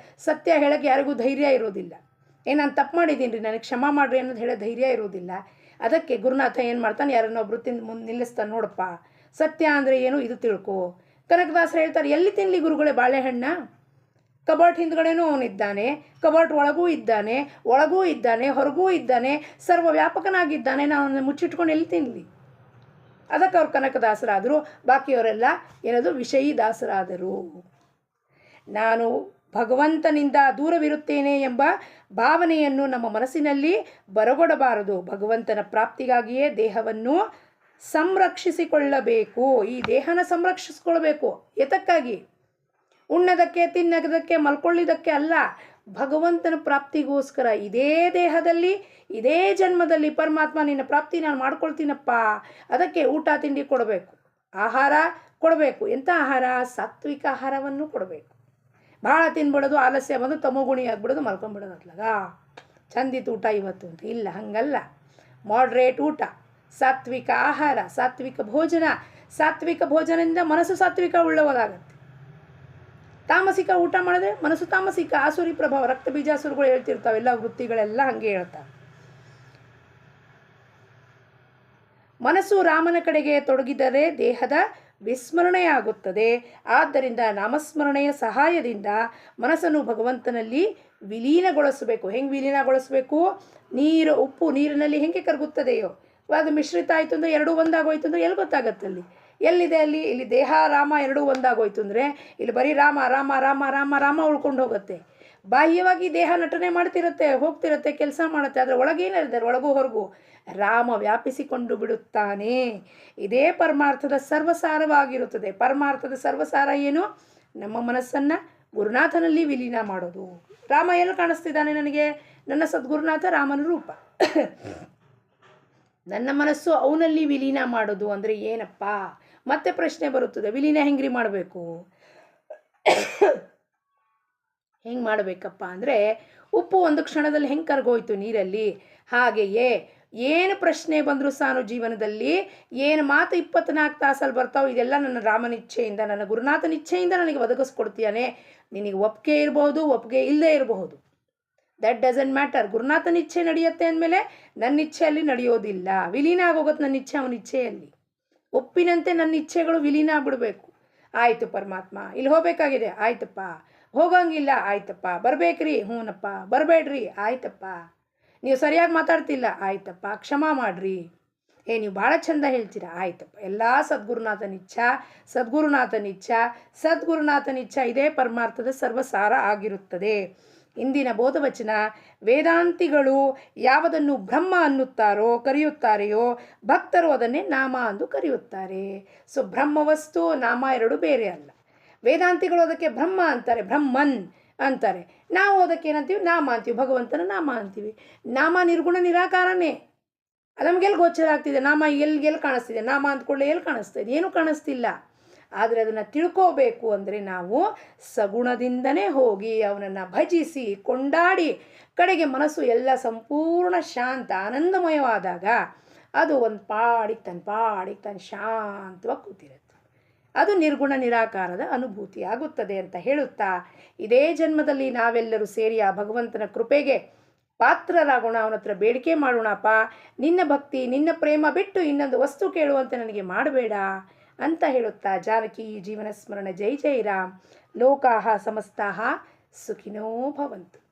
ಸತ್ಯ ಹೇಳೋಕ್ಕೆ ಯಾರಿಗೂ ಧೈರ್ಯ ಇರೋದಿಲ್ಲ. ನಾನು ತಪ್ಪು ಮಾಡಿದ್ದೀನಿ ರೀ, ನನಗೆ ಕ್ಷಮಾ ಮಾಡಿರಿ ಅನ್ನೋದು ಹೇಳೋ ಧೈರ್ಯ ಇರೋದಿಲ್ಲ. ಅದಕ್ಕೆ ಗುರುನಾಥ ಏನು ಮಾಡ್ತಾನೆ, ಯಾರನ್ನೊಬ್ರು ಮುಂದೆ ನಿಲ್ಲಿಸ್ತಾನೆ. ನೋಡಪ್ಪ ಸತ್ಯ ಅಂದರೆ ಏನು ಇದು ತಿಳ್ಕೊ. ಕನಕದಾಸರು ಹೇಳ್ತಾರೆ, ಎಲ್ಲಿ ತಿನ್ನಲಿ ಗುರುಗಳೇ ಬಾಳೆಹಣ್ಣ? ಕಬಾಟ್ ಹಿಂದ್ಗಡೆನೂ ಅವನಿದ್ದಾನೆ, ಕಬಾಟ್ ಒಳಗೂ ಇದ್ದಾನೆ, ಹೊರಗೂ ಇದ್ದಾನೆ, ಸರ್ವವ್ಯಾಪಕನಾಗಿದ್ದಾನೆ. ನಾನು ಅವನ್ನ ಮುಚ್ಚಿಟ್ಕೊಂಡು ಎಲ್ಲಿ ತಿನ್ನಲಿ? ಅದಕ್ಕೆ ಅವ್ರು ಕನಕದಾಸರಾದರು. ಬಾಕಿಯವರೆಲ್ಲ ಏನದು ವಿಷಯಿ ದಾಸರಾದರು. ನಾನು ಭಗವಂತನಿಂದ ದೂರವಿರುತ್ತೇನೆ ಎಂಬ ಭಾವನೆಯನ್ನು ನಮ್ಮ ಮನಸ್ಸಿನಲ್ಲಿ ಬರಗೊಡಬಾರದು. ಭಗವಂತನ ಪ್ರಾಪ್ತಿಗಾಗಿಯೇ ದೇಹವನ್ನು ಸಂರಕ್ಷಿಸಿಕೊಳ್ಳಬೇಕು. ಈ ದೇಹನ ಸಂರಕ್ಷಿಸಿಕೊಳ್ಬೇಕು. ಎತಕ್ಕಾಗಿ? ಉಣ್ಣದಕ್ಕೆ, ತಿನ್ನೋದಕ್ಕೆ, ಮಲ್ಕೊಳ್ಳಿದ್ದಕ್ಕೆ ಅಲ್ಲ, ಭಗವಂತನ ಪ್ರಾಪ್ತಿಗೋಸ್ಕರ. ಇದೇ ದೇಹದಲ್ಲಿ, ಇದೇ ಜನ್ಮದಲ್ಲಿ ಪರಮಾತ್ಮ ನಿನ್ನ ಪ್ರಾಪ್ತಿ ನಾನು ಮಾಡ್ಕೊಳ್ತೀನಪ್ಪ. ಅದಕ್ಕೆ ಊಟ ತಿಂಡಿ ಕೊಡಬೇಕು, ಆಹಾರ ಕೊಡಬೇಕು. ಎಂಥ ಆಹಾರ? ಸಾತ್ವಿಕ ಆಹಾರವನ್ನು ಕೊಡಬೇಕು. ಭಾಳ ತಿನ್ಬಿಡೋದು, ಆಲಸ್ಯ ಬಂದು ತಮೋಗುಣಿ ಆಗ್ಬಿಡೋದು, ಮಲ್ಕೊಂಡ್ಬಿಡೋದು ಅತ್ಲಾಗ ಚಂದಿತ್ತು ಊಟ ಇವತ್ತು ಅಂತ ಇಲ್ಲ. ಹಾಗಲ್ಲ, ಮಾಡ್ರೇಟ್ ಊಟ, ಸಾತ್ವಿಕ ಆಹಾರ, ಸಾತ್ವಿಕ ಭೋಜನ. ಸಾತ್ವಿಕ ಭೋಜನದಿಂದ ಮನಸ್ಸು ಸಾತ್ವಿಕ ಉಳ್ಳವಾಗುತ್ತೆ. ತಾಮಸಿಕ ಊಟ ಮಾಡಿದ್ರೆ ಮನಸ್ಸು ತಾಮಸಿಕ, ಆಸುರಿ ಪ್ರಭಾವ. ರಕ್ತ ಬೀಜಾಸುರಗಳು ಹೇಳ್ತಿರ್ತಾವೆ, ಎಲ್ಲ ವೃತ್ತಿಗಳೆಲ್ಲ ಹಾಗೆ ಹೇಳ್ತಾವೆ. ಮನಸ್ಸು ರಾಮನ ಕಡೆಗೆ ತೊಡಗಿದರೆ ದೇಹದ ವಿಸ್ಮರಣೆಯಾಗುತ್ತದೆ. ಆದ್ದರಿಂದ ನಾಮಸ್ಮರಣೆಯ ಸಹಾಯದಿಂದ ಮನಸ್ಸನ್ನು ಭಗವಂತನಲ್ಲಿ ವಿಲೀನಗೊಳಿಸಬೇಕು. ಹೆಂಗೆ ವಿಲೀನಗೊಳಿಸಬೇಕು? ಉಪ್ಪು ನೀರಿನಲ್ಲಿ ಹೆಂಗೆ ಕರಗುತ್ತದೆಯೋ ಅದು ಮಿಶ್ರಿತ ಆಯಿತು ಅಂದರೆ ಎರಡೂ ಒಂದಾಗೋಯ್ತು ಅಂದರೆ ಎಲ್ಲಿ ಗೊತ್ತಾಗತ್ತಲ್ಲಿ? ಎಲ್ಲಿದೆ ಅಲ್ಲಿ? ಇಲ್ಲಿ ದೇಹ ರಾಮ ಎರಡೂ ಒಂದಾಗೋಯ್ತು ಅಂದರೆ ಇಲ್ಲಿ ಬರೀ ರಾಮ ರಾಮ ರಾಮ ರಾಮ ರಾಮ ಉಳ್ಕೊಂಡು ಹೋಗುತ್ತೆ. ಬಾಹ್ಯವಾಗಿ ದೇಹ ನಟನೆ ಮಾಡ್ತಿರುತ್ತೆ, ಹೋಗ್ತಿರುತ್ತೆ, ಕೆಲಸ ಮಾಡುತ್ತೆ. ಆದರೆ ಒಳಗೇನಿರ್ತಾರೆ, ಒಳಗೂ ಹೊರಗೂ ರಾಮ ವ್ಯಾಪಿಸಿಕೊಂಡು ಬಿಡುತ್ತಾನೆ. ಇದೇ ಪರಮಾರ್ಥದ ಸರ್ವಸಾರವಾಗಿರುತ್ತದೆ. ಪರಮಾರ್ಥದ ಸರ್ವಸಾರ ಏನು? ನಮ್ಮ ಮನಸ್ಸನ್ನು ಗುರುನಾಥನಲ್ಲಿ ವಿಲೀನ ಮಾಡೋದು. ರಾಮ ಎಲ್ಲಿ ಕಾಣಿಸ್ತಿದ್ದಾನೆ ನನಗೆ? ನನ್ನ ಸದ್ಗುರುನಾಥ ರಾಮನ ರೂಪ. ನನ್ನ ಮನಸ್ಸು ಅವನಲ್ಲಿ ವಿಲೀನ ಮಾಡೋದು ಅಂದರೆ ಏನಪ್ಪ? ಮತ್ತೆ ಪ್ರಶ್ನೆ ಬರುತ್ತದೆ, ವಿಲೀನ ಹೆಂಗ್ರಿ ಮಾಡಬೇಕು? ಹೆಂಗೆ ಮಾಡಬೇಕಪ್ಪ ಅಂದರೆ, ಉಪ್ಪು ಒಂದು ಕ್ಷಣದಲ್ಲಿ ಹೆಂಗೆ ಕರಗೋಯ್ತು ನೀರಲ್ಲಿ, ಹಾಗೆಯೇ ಏನು ಪ್ರಶ್ನೆ ಬಂದರೂ ಸಾನು ಜೀವನದಲ್ಲಿ, ಏನು ಮಾತು 24 ತಾಸಲ್ಲಿ ಬರ್ತಾವೆ, ಇದೆಲ್ಲ ನನ್ನ ರಾಮನ ಇಚ್ಛೆಯಿಂದ, ನನ್ನ ಗುರುನಾಥನ ಇಚ್ಛೆಯಿಂದ ನನಗೆ ಒದಗಿಸ್ಕೊಡ್ತೀಯಾನೆ. ನಿನಗೆ ಒಪ್ಪಿಗೆ ಇರಬಹುದು, ಒಪ್ಪಿಗೆ ಇಲ್ಲದೆ ಇರಬಹುದು, ದಟ್ ಡಸಂಟ್ ಮ್ಯಾಟರ್. ಗುರುನಾಥನ ಇಚ್ಛೆ ನಡೆಯುತ್ತೆ ಅಂದಮೇಲೆ ನನ್ನ ಇಚ್ಛೆಯಲ್ಲಿ ನಡೆಯೋದಿಲ್ಲ. ವಿಲೀನ ಆಗೋಗುತ್ತೆ ನನ್ನ ಇಚ್ಛೆ ಅವನ ಇಚ್ಛೆಯಲ್ಲಿ. ಒಪ್ಪಿನಂತೆ ನನ್ನ ಇಚ್ಛೆಗಳು ವಿಲೀನ ಆಗ್ಬಿಡ್ಬೇಕು. ಆಯಿತು ಪರಮಾತ್ಮ, ಇಲ್ಲಿ ಹೋಗಬೇಕಾಗಿದೆ, ಆಯ್ತಪ್ಪ. ಹೋಗಂಗಿಲ್ಲ, ಆಯ್ತಪ್ಪ. ಬರ್ಬೇಕ್ರಿ, ಹ್ಞೂನಪ್ಪ. ಬರಬೇಡ್ರಿ, ಆಯ್ತಪ್ಪ. ನೀವು ಸರಿಯಾಗಿ ಮಾತಾಡ್ತಿಲ್ಲ, ಆಯ್ತಪ್ಪ. ಕ್ಷಮಾ ಮಾಡ್ರಿ. ನೀವು ಭಾಳ ಚಂದ ಹೇಳ್ತೀರಾ, ಆಯ್ತಪ್ಪ. ಎಲ್ಲ ಸದ್ಗುರುನಾಥನಿಚ್ಛ, ಸದ್ಗುರುನಾಥನಿಚ್ಛ, ಸದ್ಗುರುನಾಥನಿಚ್ಛ ಇದೇ ಪರಮಾರ್ಥದ ಸರ್ವಸಾರ ಆಗಿರುತ್ತದೆ. ಇಂದಿನ ಬೋಧವಚನ, ವೇದಾಂತಿಗಳು ಯಾವುದನ್ನು ಬ್ರಹ್ಮ ಅನ್ನುತ್ತಾರೋ ಕರೆಯುತ್ತಾರೆಯೋ ಭಕ್ತರು ಅದನ್ನೇ ನಾಮ ಎಂದು ಕರೆಯುತ್ತಾರೆ. ಸೊ ಬ್ರಹ್ಮವಸ್ತು ನಾಮ ಎರಡು ಬೇರೆ ಅಲ್ಲ. ವೇದಾಂತಿಗಳು ಅದಕ್ಕೆ ಬ್ರಹ್ಮ ಅಂತಾರೆ, ಬ್ರಹ್ಮನ್ ಅಂತಾರೆ. ನಾವು ಅದಕ್ಕೆ ಏನಂತೀವಿ, ನಾಮ ಅಂತೀವಿ, ಭಗವಂತನ ನಾಮ ಅಂತೀವಿ. ನಾಮ ನಿರ್ಗುಣ ನಿರಾಕಾರನೇ. ಅದು ನಮಗೆಲ್ಲಿ ಗೋಚರ ಆಗ್ತಿದೆ? ನಾಮ ಎಲ್ಲಿ ಕಾಣಿಸ್ತಿದೆ? ನಾಮ ಅಂದ್ಕೊಳ್ಳೆ ಎಲ್ಲಿ ಕಾಣಿಸ್ತಾ ಇದೆ? ಏನೂ ಕಾಣಿಸ್ತಿಲ್ಲ. ಆದರೆ ಅದನ್ನು ತಿಳ್ಕೋಬೇಕು ಅಂದರೆ ನಾವು ಸಗುಣದಿಂದನೇ ಹೋಗಿ ಅವನನ್ನು ಭಜಿಸಿ ಕೊಂಡಾಡಿ ಕಡೆಗೆ ಮನಸ್ಸು ಎಲ್ಲ ಸಂಪೂರ್ಣ ಶಾಂತ ಆನಂದಮಯವಾದಾಗ ಅದು ಒಂದು ಪಾಡಿಗೆ ತಾನು ಶಾಂತವಾಗಿ ಕೂತಿರುತ್ತೆ. ಅದು ನಿರ್ಗುಣ ನಿರಾಕಾರದ ಅನುಭೂತಿ ಆಗುತ್ತದೆ ಅಂತ ಹೇಳುತ್ತಾ, ಇದೇ ಜನ್ಮದಲ್ಲಿ ನಾವೆಲ್ಲರೂ ಸೇರಿ ಆ ಭಗವಂತನ ಕೃಪೆಗೆ ಪಾತ್ರರಾಗೋಣ, ಅವನ ಹತ್ರ ಬೇಡಿಕೆ ಮಾಡೋಣಪ್ಪ. ನಿನ್ನ ಭಕ್ತಿ ನಿನ್ನ ಪ್ರೇಮ ಬಿಟ್ಟು ಇನ್ನೊಂದು ವಸ್ತು ಕೇಳುವಂತೆ ನನಗೆ ಮಾಡಬೇಡ ಅಂತ ಹೇಳುತ್ತಾ, ಜಾನಕಿ ಜೀವನ ಸ್ಮರಣ. ಜೈ ಜೈ ರಾಮ್. ಲೋಕಾಹ ಸಮಸ್ತಾಹ ಸುಖಿನೋ ಭವಂತು.